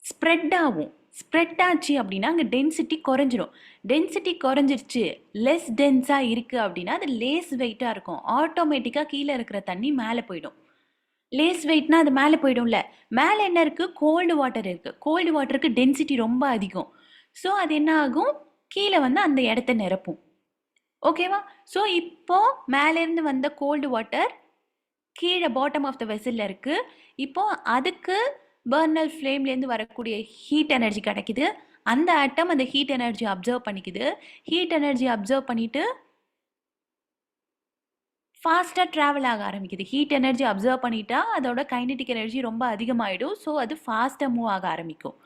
ஸ்ப்ரெட் ஆகும். ஸ்ப்ரெட் ஆச்சு அப்படின்னா அங்கே டென்சிட்டி குறைஞ்சிரும். டென்சிட்டி குறைஞ்சிருச்சு, லெஸ் டென்ஸாக இருக்குது அப்படின்னா அது லேஸ் வெயிட்டாக இருக்கும். ஆட்டோமேட்டிக்காக கீழே இருக்கிற தண்ணி மேலே போயிடும். லேஸ் வெயிட்னா அது மேலே போயிடும்ல. மேலே என்ன இருக்குது? கோல்டு வாட்டர் இருக்குது. கோல்டு வாட்டருக்கு டென்சிட்டி ரொம்ப அதிகம். ஸோ அது என்ன ஆகும்? கீழே வந்து அந்த இடத்த நிரப்பும். ஓகேவா? ஸோ இப்போது மேலேருந்து வந்த கோல்டு வாட்டர் கீழே பாட்டம் ஆஃப் த வெசலில் இருக்குது. இப்போது அதுக்கு பர்னர் ஃப்ளேம்லேருந்து வரக்கூடிய ஹீட் எனர்ஜி கிடைக்குது. அந்த ஆட்டம் அந்த ஹீட் எனர்ஜி அப்சர்வ் பண்ணிக்குது. ஹீட் எனர்ஜி அப்சர்வ் பண்ணிவிட்டு ஃபாஸ்ட்டாக ட்ராவல் ஆக ஆரம்பிக்குது. ஹீட் எனர்ஜி அப்சர்வ் பண்ணிட்டா அதோட கைனடிக் எனர்ஜி ரொம்ப அதிகமாகிடும். ஸோ அது ஃபாஸ்ட்டாக மூவ் ஆக ஆரம்பிக்கும்.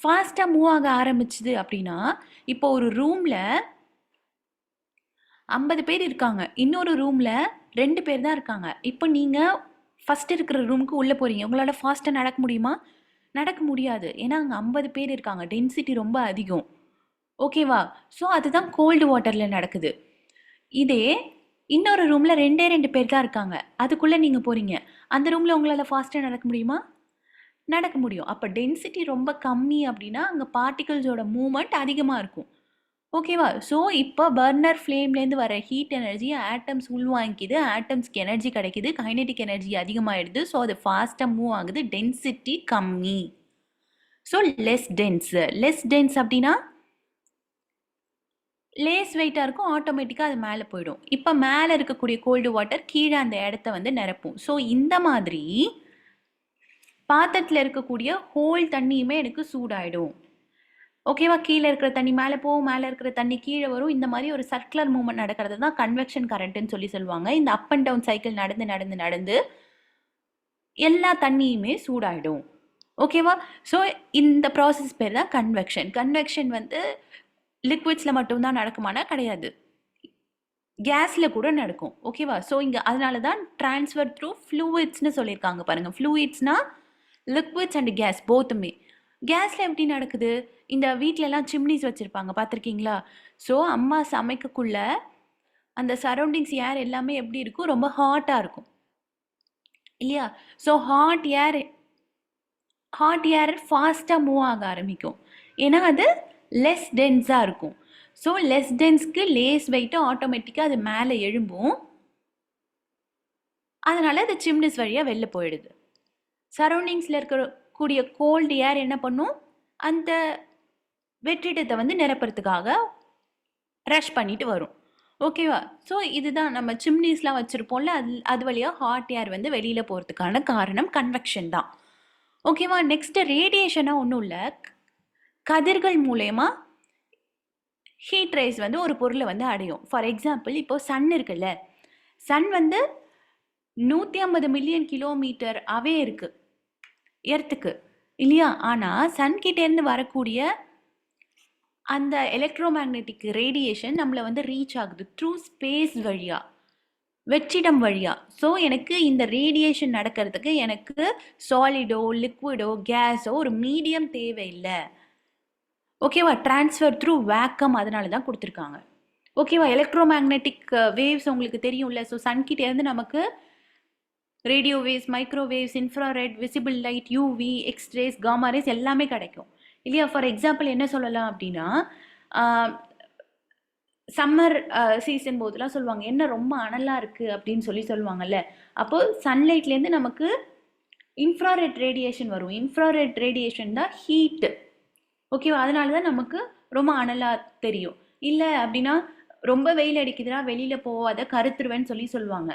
ஃபாஸ்ட்டாக மூவ் ஆக ஆரம்பிச்சுது அப்படின்னா இப்போ ஒரு ரூமில் 50 பேர் இருக்காங்க, இன்னொரு ரூமில் 2 பேர் தான் இருக்காங்க. இப்போ நீங்கள் ஃபஸ்ட் இருக்கிற ரூமுக்கு உள்ளே போகிறீங்க. உங்களால் ஃபாஸ்ட்டாக நடக்க முடியுமா? நடக்க முடியாது. ஏன்னா அங்கே 50 பேர் இருக்காங்க, டென்சிட்டி ரொம்ப அதிகம். ஓகேவா? ஸோ அதுதான் கோல்டு வாட்டரில் நடக்குது. இதே இன்னொரு ரூமில் 2 பேர் தான் இருக்காங்க, அதுக்குள்ளே நீங்கள் போகிறீங்க. அந்த ரூமில் உங்களால் ஃபாஸ்ட்டாக நடக்க முடியுமா? நடக்க முடியும். அப்போ டென்சிட்டி ரொம்ப கம்மி அப்படின்னா அங்கே பார்ட்டிகல்ஸோட மூமெண்ட் அதிகமாக இருக்கும். ஓகேவா? ஸோ இப்போ பர்னர் ஃப்ளேம்லேருந்து வர ஹீட் எனர்ஜி ஆட்டம்ஸ் உள்வாங்கிக்குது. ஆட்டம்ஸ்க்கு எனர்ஜி கிடைக்குது, கைனடிக் எனர்ஜி அதிகமாகிடுது. ஸோ அது ஃபாஸ்ட்டாக மூவ் ஆகுது, டென்சிட்டி கம்மி. ஸோ லெஸ் டென்ஸ் அப்படின்னா லேஸ் வெயிட்டாக இருக்கும், ஆட்டோமேட்டிக்காக அது மேலே போயிடும். இப்போ மேலே இருக்கக்கூடிய கோல்டு வாட்டர் கீழே அந்த இடத்த வந்து நிரப்பும். ஸோ இந்த மாதிரி பாத்திரத்தில் இருக்கக்கூடிய ஹோல் தண்ணியுமே எனக்கு சூடாயிடும். ஓகேவா? கீழே இருக்கிற தண்ணி மேலே போகும், மேலே இருக்கிற தண்ணி கீழே வரும். இந்த மாதிரி ஒரு சர்க்குலர் மூவ்மெண்ட் நடக்கிறது தான் கன்வெக்ஷன் கரண்ட்டுன்னு சொல்லி சொல்லுவாங்க. இந்த அப் அண்ட் டவுன் சைக்கிள் நடந்து நடந்து நடந்து எல்லா தண்ணியுமே சூடாயிடும். ஓகேவா? ஸோ இந்த ப்ராசஸ் பேர் தான் கன்வெக்ஷன். கன்வெக்ஷன் வந்து லிக்விட்ஸில் மட்டும்தான் நடக்குமானா கிடையாது, கேஸில் கூட நடக்கும். ஓகேவா? ஸோ இங்கே அதனால தான் ட்ரான்ஸ்ஃபர் த்ரூ ஃப்ளூயிட்ஸ்னு சொல்லியிருக்காங்க பாருங்கள். ஃப்ளூயிட்ஸ்னால் லிக்விட்ஸ் அண்ட் கேஸ் போத்துமே. கேஸில் எப்படி நடக்குது? இந்த வீட்டிலலாம் சிம்னிஸ் வச்சுருப்பாங்க, பார்த்துருக்கீங்களா? ஸோ அம்மா சமைக்கக்குள்ள அந்த சரௌண்டிங்ஸ் ஏர் எல்லாமே எப்படி இருக்கும்? ரொம்ப ஹாட்டாக இருக்கும் இல்லையா? ஸோ ஹாட் ஏர் ஃபாஸ்ட்டாக மூவ் ஆக ஆரம்பிக்கும். ஏன்னா அது லெஸ் டென்ஸாக இருக்கும். ஸோ லெஸ் டென்ஸ்க்கு லேஸ் வெயிட்டு ஆட்டோமேட்டிக்காக அது மேலே எழும்பும். அதனால் அது சிம்னிஸ் வழியாக வெளில போயிடுது. சரௌண்டிங்ஸில் இருக்கக்கூடிய கோல்டு ஏர் என்ன பண்ணும், அந்த வெற்றிடத்தை வந்து நிரப்புறதுக்காக ரஷ் பண்ணிட்டு வரும். ஓகேவா? ஸோ இதுதான் நம்ம சிம்னிஸ்லாம் வச்சுருப்போம்ல, அது வழியாக ஹாட் ஏர் வந்து வெளியில் போகிறதுக்கான காரணம் கன்வெக்ஷன் தான். ஓகேவா? நெக்ஸ்ட்டு ரேடியேஷனாக ஒன்றும் இல்லை, கதிர்கள் மூலயமா ஹீட் ரேஸ் வந்து ஒரு பொருளை வந்து அடையும். ஃபார் எக்ஸாம்பிள் இப்போ சன் இருக்குல்ல, சன் வந்து 150 மில்லியன் கிலோமீட்டர் அவே இருக்குது எர்த்துக்கு இல்லையா? ஆனால் சன்கிட்டேருந்து வரக்கூடிய அந்த எலக்ட்ரோ மேக்னெட்டிக் ரேடியேஷன் நம்மளை வந்து ரீச் ஆகுது த்ரூ ஸ்பேஸ் வழியாக, வெற்றிடம் வழியாக. ஸோ எனக்கு இந்த ரேடியேஷன் நடக்கிறதுக்கு எனக்கு சாலிடோ லிக்விடோ கேஸோ ஒரு மீடியம் தேவையில்லை. ஓகேவா? ட்ரான்ஸ்ஃபர் த்ரூ வேக்கம் அதனால தான் கொடுத்துருக்காங்க. ஓகேவா? எலக்ட்ரோ மேக்னெட்டிக் வேவ்ஸ் உங்களுக்கு தெரியும்ல. ஸோ சன்கிட்டேருந்து நமக்கு radio waves, microwaves, infrared, visible light, UV, x rays, gamma rays எல்லாமே கிடைக்கும் இல்லையா? ஃபார் எக்ஸாம்பிள் என்ன சொல்லலாம் அப்படின்னா, சம்மர் சீசன் போதெல்லாம் சொல்லுவாங்க என்ன ரொம்ப அனலாக இருக்குது அப்படின்னு சொல்லுவாங்கல்ல. அப்போது சன்லைட்லேருந்து நமக்கு இன்ஃப்ராரெட் ரேடியேஷன் வரும். இன்ஃப்ராரெட் ரேடியேஷன் தான் ஹீட்டு. ஓகேவா? அதனால தான் நமக்கு ரொம்ப அனலாக தெரியும். இல்லை அப்படின்னா ரொம்ப வெயில் அடிக்குதுன்னா வெளியில் போகாத கருத்துருவேன்னு சொல்லுவாங்க.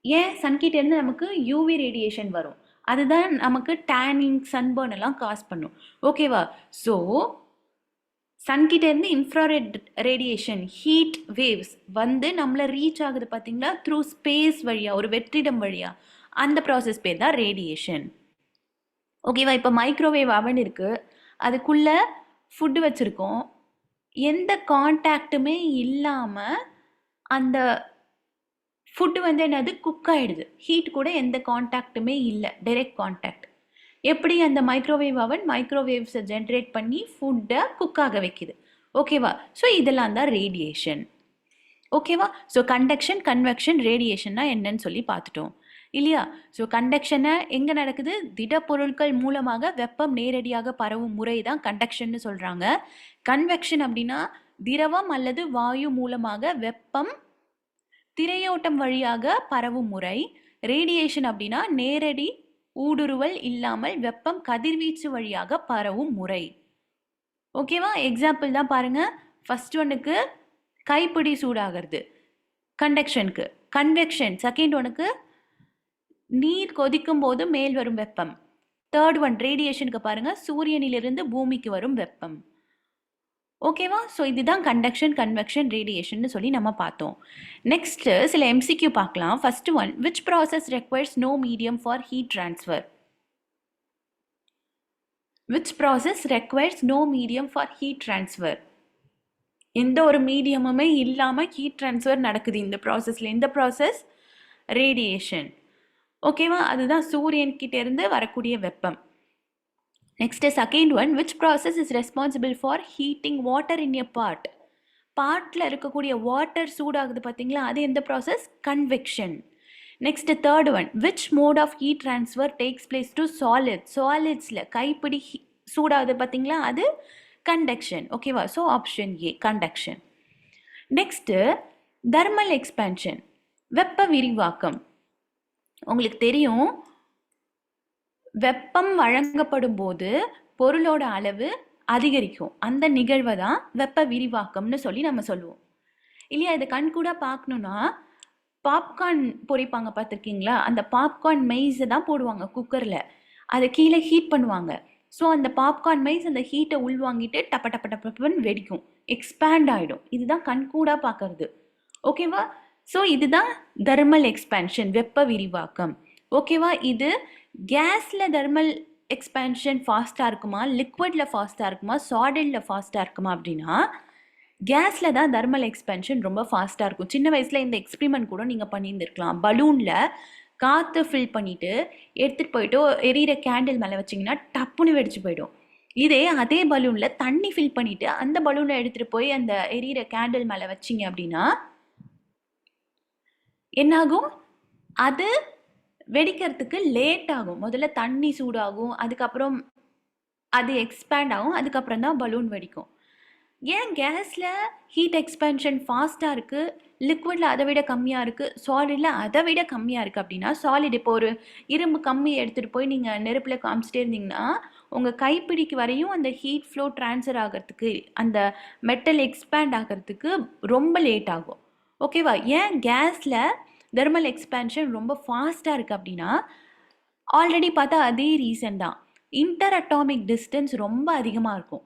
ஏன்? சன்கிட்டேருந்து நமக்கு யூவி ரேடியேஷன் வரும். அதுதான் நமக்கு டேனிங், சன்பர்ன் எல்லாம் காஸ் பண்ணும். ஓகேவா? ஸோ சன்கிட்டேருந்து இன்ஃப்ராரெட் ரேடியேஷன், ஹீட் வேவ்ஸ் வந்து நம்மளை ரீச் ஆகுது பார்த்தீங்களா, த்ரூ ஸ்பேஸ் வழியாக, ஒரு வெற்றிடம் வழியாக. அந்த ப்ராசஸ் பேர் தான் ரேடியேஷன். ஓகேவா? இப்போ மைக்ரோவேவ் அவன் இருக்குது, அதுக்குள்ளே ஃபுட்டு வச்சுருக்கோம், எந்த கான்டாக்டுமே இல்லாமல் அந்த ஃபுட்டு வந்து என்னது குக் ஆகிடுது. ஹீட் கூட எந்த கான்டாக்டுமே இல்லை, டைரெக்ட் கான்டாக்ட். எப்படி அந்த மைக்ரோவேவ் அவன் மைக்ரோவேவ்ஸை ஜென்ரேட் பண்ணி ஃபுட்டை குக் ஆக வைக்குது. ஓகேவா? ஸோ இதெல்லாம் தான் ரேடியேஷன். ஓகேவா? ஸோ கண்டக்ஷன், கன்வெக்ஷன், ரேடியேஷன்னா என்னன்னு சொல்லி பார்த்துட்டோம் இல்லையா? ஸோ கண்டக்ஷனை எங்கே நடக்குது? திடப்பொருட்கள் மூலமாக வெப்பம் நேரடியாக பரவும் முறை தான் கண்டக்ஷன்னு சொல்கிறாங்க. கன்வெக்ஷன் அப்படின்னா திரவம் அல்லது வாயு மூலமாக வெப்பம் திரையோட்டம் வழியாக பரவும் முறை. ரேடியேஷன் அப்படின்னா நேரடி ஊடுருவல் இல்லாமல் வெப்பம் கதிர்வீச்சு வழியாக பரவும் முறை. ஓகேவா? எக்ஸாம்பிள் தான் பாருங்க. ஃபர்ஸ்ட் ஒன்னுக்கு கைப்பிடி சூடாகிறது கண்டக்ஷனுக்கு. கன்வெக்ஷன் செகண்ட் ஒனுக்கு நீர் கொதிக்கும் போது மேல் வரும் வெப்பம். தேர்ட் ஒன் ரேடியேஷனுக்கு பாருங்க, சூரியனிலிருந்து பூமிக்கு வரும் வெப்பம். ஓகேவா? ஸோ இதுதான் கண்டக்ஷன், கன்வெக்ஷன், ரேடியேஷன் சொல்லி நம்ம பார்த்தோம். நெக்ஸ்ட்டு சில எம்சிக்யூ பார்க்கலாம். First one, which process requires no medium for heat transfer? Which process requires no medium for heat transfer? எந்த ஒரு மீடியமுமே இல்லாமல் ஹீட் ட்ரான்ஸ்ஃபர் நடக்குது இந்த ப்ராசஸில். இந்த ப்ராசஸ் ரேடியேஷன். ஓகேவா? அதுதான் சூரியன்கிட்ட இருந்து வரக்கூடிய வெப்பம். Next second one, which process is responsible for heating water in a pot? பாட்டில் இருக்கக்கூடிய வாட்டர் சூடாகுது பார்த்தீங்களா, அது எந்த process? Convection. Next third one, which mode of heat transfer takes place to solids? சாலிட்ஸில் கைப்பிடி சூடாகுது பார்த்தீங்களா, அது கண்டக்ஷன். ஓகேவா? So option A conduction. Next thermal expansion, வெப்ப விரிவாக்கம். உங்களுக்கு தெரியும், வெப்பம் வழங்கப்படும் போது பொருளோட அளவு அதிகரிக்கும். அந்த நிகழ்வை தான் வெப்ப விரிவாக்கம்னு சொல்லி நம்ம சொல்லுவோம் இல்லையா? இதை கண்கூட பார்க்கணுன்னா பாப்கார்ன் பொரிப்பாங்க பார்த்துருக்கீங்களா? அந்த பாப்கார்ன் மெய்ஸை தான் போடுவாங்க குக்கரில், அதை கீழே ஹீட் பண்ணுவாங்க. ஸோ அந்த பாப்கார்ன் மைஸ் அந்த ஹீட்டை உள்வாங்கிட்டு டப்ப டப்ப டப்பன்னு வெடிக்கும், எக்ஸ்பேண்ட் ஆகிடும். இதுதான் கண்கூடா பார்க்கறது. ஓகேவா? ஸோ இதுதான் தெர்மல் எக்ஸ்பேன்ஷன், வெப்ப விரிவாக்கம். ஓகேவா? இது கேஸில் தெர்மல் எக்ஸ்பேன்ஷன் ஃபாஸ்ட்டாக இருக்குமா, லிக்விடில் ஃபாஸ்ட்டாக இருக்குமா, சாலிடில் ஃபாஸ்ட்டாக இருக்குமா அப்படின்னா கேஸில் தான் தெர்மல் எக்ஸ்பேன்ஷன் ரொம்ப ஃபாஸ்ட்டாக இருக்கும். சின்ன வயசில் இந்த எக்ஸ்பிரிமெண்ட் கூட நீங்கள் பண்ணியிருந்துருக்கலாம். பலூனில் காற்று ஃபில் பண்ணிவிட்டு எடுத்துகிட்டு போயிட்டு எரியிற கேண்டில் மேலே வச்சிங்கன்னா டப்புன்னு வெடிச்சு போயிடும். அதே பலூனில் தண்ணி ஃபில் பண்ணிவிட்டு அந்த பலூனை எடுத்துகிட்டு போய் அந்த எரியிற கேண்டில் மேலே வச்சிங்க அப்படின்னா என்னாகும்? அது வெடிக்கிறதுக்கு லேட் ஆகும். முதல்ல தண்ணி சூடாகும், அதுக்கப்புறம் அது எக்ஸ்பேண்ட் ஆகும், அதுக்கப்புறம் தான் பலூன் வெடிக்கும். ஏன் கேஸில் ஹீட் எக்ஸ்பேன்ஷன் ஃபாஸ்ட்டாக இருக்குது, லிக்விடில் அதை விட கம்மியாக இருக்குது, சாலிடில் அதை விட கம்மியாக இருக்குது அப்படின்னா, சாலிட் இப்போ ஒரு இரும்பு கம்மி எடுத்துகிட்டு போய் நீங்கள் நெருப்பில் காமிச்சிட்டே இருந்தீங்கன்னா உங்கள் கைப்பிடிக்கு வரையும் அந்த ஹீட் ஃப்ளோ ட்ரான்ஸ்ஃபர் ஆகிறதுக்கு, அந்த மெட்டல் எக்ஸ்பேண்ட் ஆகிறதுக்கு ரொம்ப லேட் ஆகும். ஓகேவா? ஏன் கேஸில் தெர்மல் எக்ஸ்பேன்ஷன் ரொம்ப ஃபாஸ்ட்டாக இருக்குது அப்படின்னா, ஆல்ரெடி பார்த்தா அதே ரீசன் தான். இன்டர் அட்டாமிக் டிஸ்டன்ஸ் ரொம்ப அதிகமாக இருக்கும்.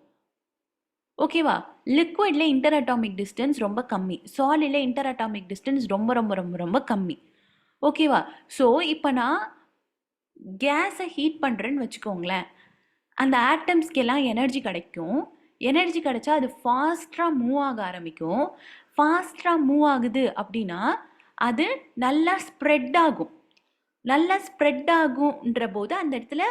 ஓகேவா? லிக்விடில் இன்டர் அட்டாமிக் டிஸ்டன்ஸ் ரொம்ப கம்மி, சாலிடில் இன்டர் அட்டாமிக் டிஸ்டன்ஸ் ரொம்ப ரொம்ப ரொம்ப ரொம்ப கம்மி. ஓகேவா? ஸோ இப்போ நான் கேஸை ஹீட் பண்ணுறேன்னு வச்சுக்கோங்களேன், அந்த ஆட்டம்ஸ்க்கெல்லாம் எனர்ஜி கிடைக்கும். எனர்ஜி கிடைச்சா அது ஃபாஸ்ட்டாக மூவ் ஆக ஆரம்பிக்கும். ஃபாஸ்ட்டாக மூவ் ஆகுது அப்படின்னா அது நல்லா ஸ்ப்ரெட் ஆகும். நல்லா ஸ்ப்ரெட் ஆகுன்ற போது அந்த இடத்துல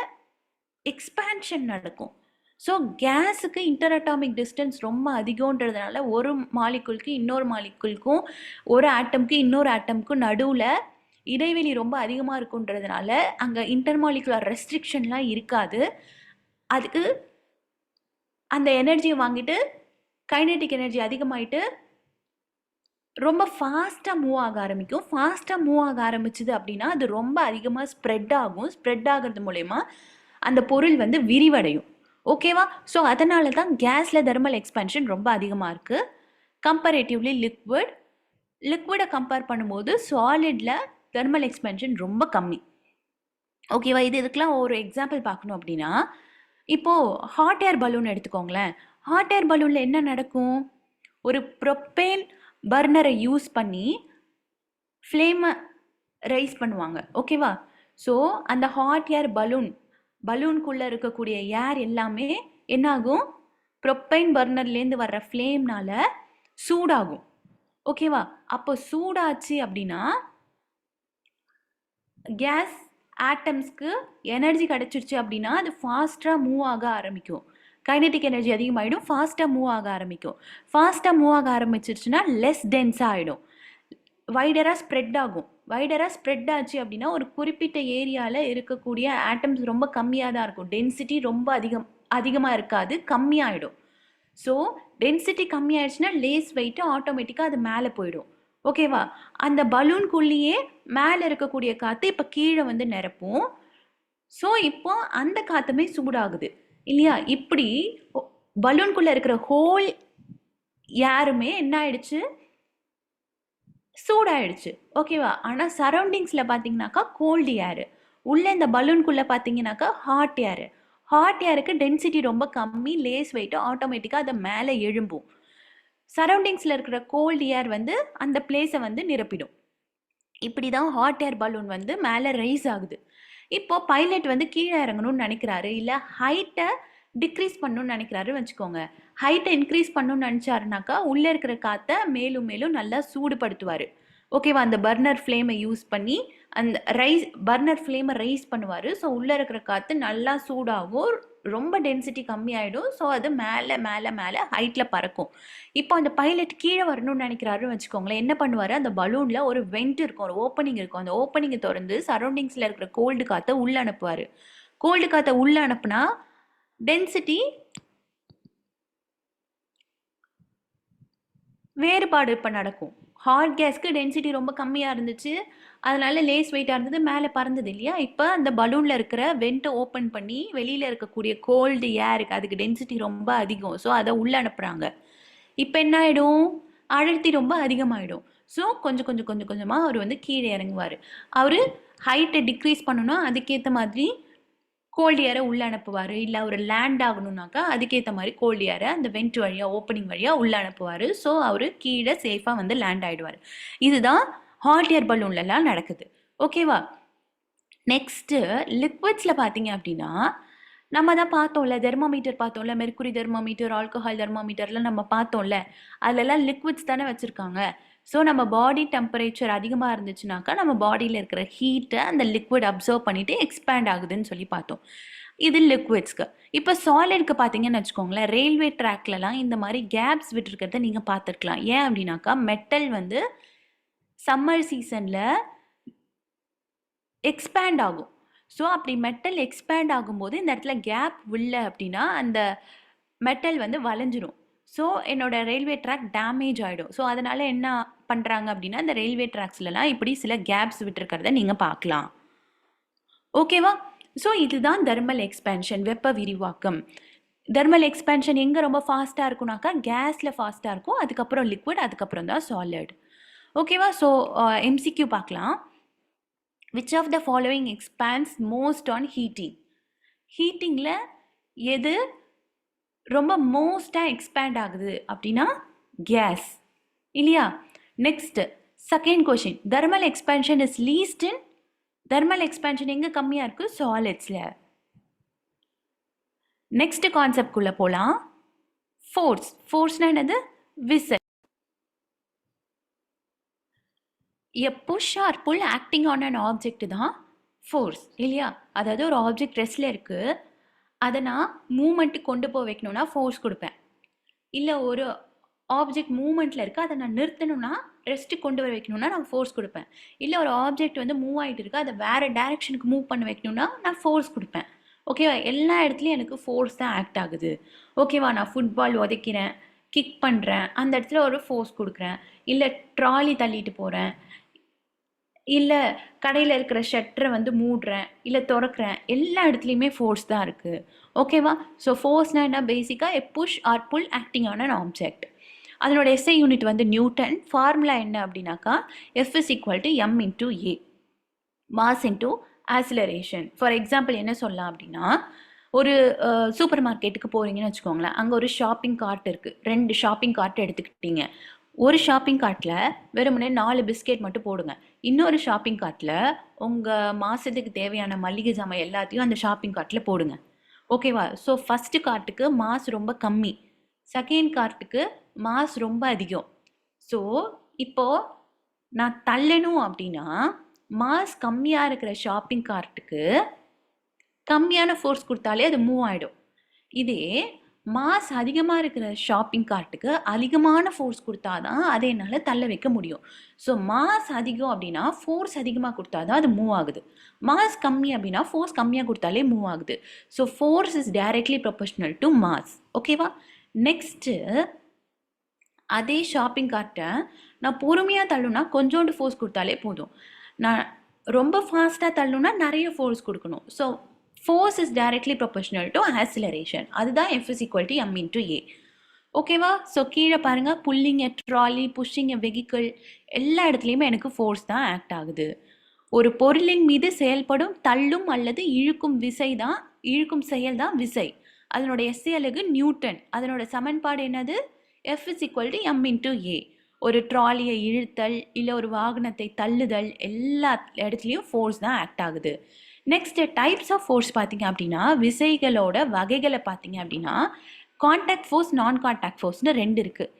எக்ஸ்பேன்ஷன் நடக்கும். ஸோ கேஸுக்கு இன்டர் அட்டாமிக் டிஸ்டன்ஸ் ரொம்ப அதிகன்றதுனால ஒரு மாலிகுலுக்கு இன்னொரு மாலிகுலுக்கும், ஒரு ஆட்டம்க்கு இன்னொரு ஆட்டம்க்கும் நடுவில் இடைவெளி ரொம்ப அதிகமாக இருக்குன்றதுனால அங்கே இன்டர்மாலிகுலர் ரெஸ்ட்ரிக்ஷன்லாம் இருக்காது. அதுக்கு அந்த எனர்ஜியை வாங்கிட்டு கைனெட்டிக் எனர்ஜி அதிகமாயிட்டு ரொம்ப ஃபாஸ்ட்டாக மூவ் ஆக ஆரம்பிக்கும். ஃபாஸ்ட்டாக மூவ் ஆக ஆரம்பிச்சுது அப்படின்னா அது ரொம்ப அதிகமாக ஸ்ப்ரெட் ஆகும். ஸ்ப்ரெட் ஆகிறது மூலயமா அந்த பொருள் வந்து விரிவடையும். ஓகேவா? ஸோ அதனால தான் கேஸில் தெர்மல் எக்ஸ்பேன்ஷன் ரொம்ப அதிகமாக இருக்குது கம்பேரேட்டிவ்லி லிக்விடை கம்பேர் பண்ணும்போது சாலிடில் தெர்மல் எக்ஸ்பேன்ஷன் ரொம்ப கம்மி. ஓகேவா? இதுக்கெலாம் ஒரு எக்ஸாம்பிள் பார்க்கணும் அப்படின்னா, இப்போது ஹாட் ஏர் பலூன் எடுத்துக்கோங்களேன். ஹாட் ஏர் பலூனில் என்ன நடக்கும்? ஒரு ப்ரொப்பேன் பர்னரை யூஸ் பண்ணி ஃப்ளேமை ரைஸ் பண்ணுவாங்க. ஓகேவா? ஸோ அந்த ஹாட் ஏர் பலூனுக்குள்ளே இருக்கக்கூடிய ஏர் எல்லாமே என்னாகும்? ப்ரொப்பைன் பர்னர்லேருந்து வர்ற ஃப்ளேம்னால சூடாகும். ஓகேவா? அப்போ சூடாச்சு அப்படின்னா கேஸ் ஆட்டம்ஸ்க்கு எனர்ஜி கிடச்சிருச்சு அப்படின்னா அது ஃபாஸ்ட்டாக மூவ் ஆக ஆரம்பிக்கும். கைனெட்டிக் எனர்ஜி அதிகமாகிடும், ஃபாஸ்ட்டாக மூவ் ஆக ஆரம்பிக்கும். ஃபாஸ்ட்டாக மூவ் ஆக ஆரம்பிச்சிருச்சுன்னா லெஸ் டென்ஸாக ஆகிடும், வைடராக ஸ்ப்ரெட் ஆகும். வைடராக ஸ்ப்ரெட் ஆச்சு அப்படின்னா ஒரு குறிப்பிட்ட ஏரியாவில் இருக்கக்கூடிய ஆட்டம்ஸ் ரொம்ப கம்மியாக தான் இருக்கும். டென்சிட்டி ரொம்ப அதிகமாக இருக்காது, கம்மியாகிடும். ஸோ டென்சிட்டி கம்மியாயிடுச்சுன்னா லேஸ் வெயிட்டு ஆட்டோமேட்டிக்காக அது மேலே போயிடும். ஓகேவா? அந்த பலூனுக்குள்ளேயே மேலே இருக்கக்கூடிய காற்று இப்போ கீழே வந்து நிரப்பும். ஸோ இப்போ அந்த காற்றுமே சூடாகுது இல்லையா? இப்படி பலூனுக்குள்ளே இருக்கிற ஹோல் யாருமே என்ன ஆயிடுச்சு? சூடாயிடுச்சு. ஓகேவா? ஆனால் சரௌண்டிங்ஸில் பார்த்தீங்கன்னாக்கா கோல்டு ஏரு, உள்ளே இந்த பலூனுக்குள்ளே பார்த்தீங்கன்னாக்கா ஹாட் ஏரு. ஹாட் ஏருக்கு டென்சிட்டி ரொம்ப கம்மி, லேஸ் வெயிட்டு ஆட்டோமேட்டிக்காக அதை மேலே எழும்பும். சரௌண்டிங்ஸில் இருக்கிற கோல்டு ஏர் வந்து அந்த பிளேஸை வந்து நிரப்பிடும். இப்படி தான் ஹாட் ஏர் பலூன் வந்து மேலே ரைஸ் ஆகுது. இப்போது பைலட் வந்து கீழே இறங்கணும்னு நினைக்கிறாரு, இல்லை ஹைட்டை டிக்ரீஸ் பண்ணணும்னு நினைக்கிறாருன்னு வச்சுக்கோங்க. ஹைட்டை இன்க்ரீஸ் பண்ணணும்னு நினச்சாருனாக்கா உள்ளே இருக்கிற காற்றை மேலும் மேலும் நல்லா சூடுபடுத்துவார். ஓகேவா? அந்த பர்னர் ஃப்ளேமை யூஸ் பண்ணி அந்த பர்னர் ஃப்ளேமை ரைஸ் பண்ணுவார். ஸோ உள்ளே இருக்கிற காற்று நல்லா சூடாகும், ரொம்ப டென்சிட்டி கம்மியாயிடும். ஸோ அது மேலே மேலே மேலே ஹைட்டில் பறக்கும். இப்போ அந்த பைலட் கீழே வரணும்னு நினைக்கிறாருன்னு வச்சுக்கோங்களேன். என்ன பண்ணுவார்? அந்த பலூனில் ஒரு வெண்ட் இருக்கும், ஒரு ஓப்பனிங் இருக்கும். அந்த ஓப்பனிங்கை திறந்து சரௌண்டிங்ஸில் இருக்கிற கோல்டு காற்றை உள்ளே அனுப்புவார். கோல்டு காற்றை உள்ளே அனுப்புனா டென்சிட்டி வேறுபாடு இப்போ நடக்கும். ஹாட் கேஸ்க்கு டென்சிட்டி ரொம்ப கம்மியாக இருந்துச்சு, அதனால லேஸ் வெயிட்டாக இருந்தது, மேலே பறந்தது இல்லையா? இப்போ அந்த பலூனில் இருக்கிற வெண்ட்டை ஓப்பன் பண்ணி வெளியில் இருக்கக்கூடிய கோல்டு ஏருக்கு அதுக்கு டென்சிட்டி ரொம்ப அதிகம். ஸோ அதை உள்ளே அனுப்புகிறாங்க. இப்போ என்ன ஆகிடும்? அடர்த்தி ரொம்ப அதிகமாகிடும். ஸோ கொஞ்சம் கொஞ்சம் கொஞ்சம் கொஞ்சமாக அவர் வந்து கீழே இறங்குவார். அவர் ஹைட்டை டிக்ரீஸ் பண்ணணும்னா அதுக்கேற்ற மாதிரி கோல்டு ஏரை உள்ளே அனுப்புவார். இல்லை அவர் லேண்ட் ஆகணும்னாக்கா அதுக்கேற்ற மாதிரி கோல்டு ஏரை அந்த வெண்ட் வழியாக ஓப்பனிங் வழியாக உள்ளே அனுப்புவார். ஸோ அவர் கீழே சேஃபாக வந்து லேண்ட் ஆகிடுவார். இதுதான் ஹாட் ஏர் பலூன்லலாம் நடக்குது. ஓகேவா? நெக்ஸ்ட்டு லிக்விட்ஸில் பார்த்தீங்க அப்படின்னா நம்ம தான் பார்த்தோம்ல, தெர்மோமீட்டர் பார்த்தோம்ல, மெர்க்குரி தெர்மோமீட்டர், ஆல்கஹால் தெர்மோமீட்டர்லாம் நம்ம பார்த்தோம்ல, அதிலெல்லாம் லிக்விட்ஸ் தானே வச்சுருக்காங்க. ஸோ நம்ம பாடி டெம்பரேச்சர் அதிகமாக இருந்துச்சுனாக்கா நம்ம பாடியில் இருக்கிற ஹீட்டை அந்த லிக்விட் அப்சர்வ் பண்ணிவிட்டு எக்ஸ்பேண்ட் ஆகுதுன்னு சொல்லி பார்த்தோம். இது லிக்விட்ஸ்க்கு. இப்போ சாலிட்க்கு பார்த்தீங்கன்னு வச்சுக்கோங்களேன், ரயில்வே ட்ராக்லலாம் இந்த மாதிரி கேப்ஸ் விட்டுருக்கிறத நீங்கள் பார்த்துருக்கலாம். ஏன் அப்படின்னாக்கா மெட்டல் வந்து சம்மர் சீசனில் எக்ஸ்பேண்ட் ஆகும். ஸோ அப்படி மெட்டல் எக்ஸ்பேண்ட் ஆகும்போது இந்த இடத்துல கேப் இல்லை அப்படின்னா அந்த மெட்டல் வந்து வளைஞ்சிரும். ஸோ என்னோட ரயில்வே ட்ராக் டேமேஜ் ஆகிடும். ஸோ அதனால் என்ன பண்ணுறாங்க அப்படின்னா, இந்த ரயில்வே ட்ராக்ஸ்லலாம் இப்படி சில கேப்ஸ் விட்டுருக்கிறத நீங்கள் பார்க்கலாம். ஓகேவா? ஸோ இதுதான் தெர்மல் எக்ஸ்பேன்ஷன், வெப்ப விரிவாக்கம். தெர்மல் எக்ஸ்பேன்ஷன் எங்கே ரொம்ப ஃபாஸ்ட்டாக இருக்கும்னாக்கா, கேஸில் ஃபாஸ்ட்டாக இருக்கும், அதுக்கப்புறம் லிக்விட், அதுக்கப்புறம் தான் சாலிட். ஓகேவா? ஸோ எம்சிக்யூ பார்க்கலாம். Which of the following expands most on heating? ஹீட்டிங்கில் எது ரொம்ப மோஸ்ட்டாக எக்ஸ்பேண்ட் ஆகுது அப்படின்னா கேஸ் இல்லையா? Next second question, thermal expansion is least in, thermal expansion எங்கே கம்மியாக இருக்குது? சாலிட்ஸில். நெக்ஸ்ட் கான்செப்ட் குள்ளே போகலாம். ஃபோர்ஸ். ஃபோர்ஸ்னா என்னது? விசை. A push or pull acting on an object தான் ஃபோர்ஸ் இல்லையா? அதாவது ஒரு ஆப்ஜெக்ட் ரெஸ்டில் இருக்குது, அதை நான் மூமெண்ட்டுக்கு கொண்டு போய் வைக்கணும்னா ஃபோர்ஸ் கொடுப்பேன். இல்லை ஒரு ஆப்ஜெக்ட் மூமெண்ட்டில் இருக்குது, அதை நான் நிறுத்தணும்னா, ரெஸ்ட்டுக்கு கொண்டு போய் வைக்கணும்னா நான் ஃபோர்ஸ் கொடுப்பேன். இல்லை ஒரு ஆப்ஜெக்ட் வந்து மூவ் ஆகிட்டு இருக்குது, அதை வேறு டைரெக்ஷனுக்கு மூவ் பண்ண வைக்கணும்னா நான் ஃபோர்ஸ் கொடுப்பேன். ஓகேவா? எல்லா இடத்துலையும் எனக்கு ஃபோர்ஸ் தான் ஆக்ட் ஆகுது. ஓகேவா? நான் ஃபுட்பால் உதைக்கிறேன், கிக் பண்ணுறேன், அந்த இடத்துல ஒரு ஃபோர்ஸ் கொடுக்குறேன். இல்லை ட்ராலி தள்ளிட்டு போகிறேன், இல்லை கடையில் இருக்கிற ஷட்டரை வந்து மூடுறேன், இல்லை திறக்கிறேன், எல்லா இடத்துலையுமே ஃபோர்ஸ் தான் இருக்குது. ஓகேவா? ஸோ ஃபோர்ஸ்னால் என்ன? பேசிக்காக a push or pull acting on an object. அதனோட எஸ்ஐ யூனிட் வந்து நியூட்டன். ஃபார்முலா என்ன அப்படின்னாக்கா, F is equal to M into A, mass into acceleration. For example என்ன சொல்லலாம் அப்படின்னா, ஒரு சூப்பர் மார்க்கெட்டுக்கு போகிறீங்கன்னு வச்சுக்கோங்களேன், அங்கே ஒரு ஷாப்பிங் கார்ட் இருக்குது, 2 ஷாப்பிங் கார்ட் எடுத்துக்கிட்டீங்க. ஒரு ஷாப்பிங் கார்ட்டில் வெறுமனே 4 பிஸ்கெட் மட்டும் போடுங்க. இன்னொரு ஷாப்பிங் கார்ட்டில் உங்கள் மாதத்துக்கு தேவையான மளிகை ஜாமான் எல்லாத்தையும் அந்த ஷாப்பிங் கார்ட்டில் போடுங்க. ஓகேவா? ஸோ ஃபஸ்ட்டு கார்ட்டுக்கு மாஸ் ரொம்ப கம்மி, செகண்ட் கார்ட்டுக்கு மாஸ் ரொம்ப அதிகம். ஸோ இப்போது நான் தள்ளணும் அப்படின்னா, மாஸ் கம்மியாக இருக்கிற ஷாப்பிங் கார்ட்டுக்கு கம்மியான ஃபோர்ஸ் கொடுத்தாலே அது மூவ் ஆகிடும். இதே மாஸ் அதிகமாக இருக்கிற ஷாப்பிங் கார்ட்டுக்கு அதிகமான ஃபோர்ஸ் கொடுத்தா தான் அதை என்னால் தள்ள வைக்க முடியும். ஸோ மாஸ் அதிகம் அப்படின்னா ஃபோர்ஸ் அதிகமாக கொடுத்தா தான் அது மூவ் ஆகுது. மாஸ் கம்மி அப்படின்னா ஃபோர்ஸ் கம்மியாக கொடுத்தாலே மூவ் ஆகுது. So force is directly proportional to mass. ஓகேவா? நெக்ஸ்ட்டு அதே ஷாப்பிங் கார்ட்டை நான் பொறுமையாக தள்ளுனா கொஞ்சோண்டு ஃபோர்ஸ் கொடுத்தாலே போதும். நான் ரொம்ப ஃபாஸ்ட்டாக தள்ளுனா நிறைய ஃபோர்ஸ் கொடுக்கணும். So force is directly proportional to acceleration. அதுதான் F is equal to m into a. ஓகேவா? ஸோ கீழே பாருங்கள், pulling a trolley, pushing a vehicle, எல்லா இடத்துலையுமே எனக்கு ஃபோர்ஸ் தான் ஆக்ட் ஆகுது. ஒரு பொருளின் மீது செயல்படும் தள்ளும் அல்லது இழுக்கும் விசை தான், இழுக்கும் செயல் தான் விசை. அதனோட எஸ்ஐ அலகு நியூட்டன். அதனோட சமன்பாடு என்னது? F is equal to m into a. ஒரு ட்ராலியை இழுத்தல், இல்லை ஒரு வாகனத்தை தள்ளுதல், எல்லா இடத்துலையும் ஃபோர்ஸ் தான் ஆக்ட் ஆகுது. நெக்ஸ்ட்டு டைப்ஸ் ஆஃப் ஃபோர்ஸ் பார்த்தீங்க அப்படின்னா, விசைகளோட வகைகளை பார்த்தீங்க அப்படின்னா, கான்டாக்ட் ஃபோர்ஸ், நான் கான்டாக்ட் ஃபோர்ஸ்னு 2 இருக்குது.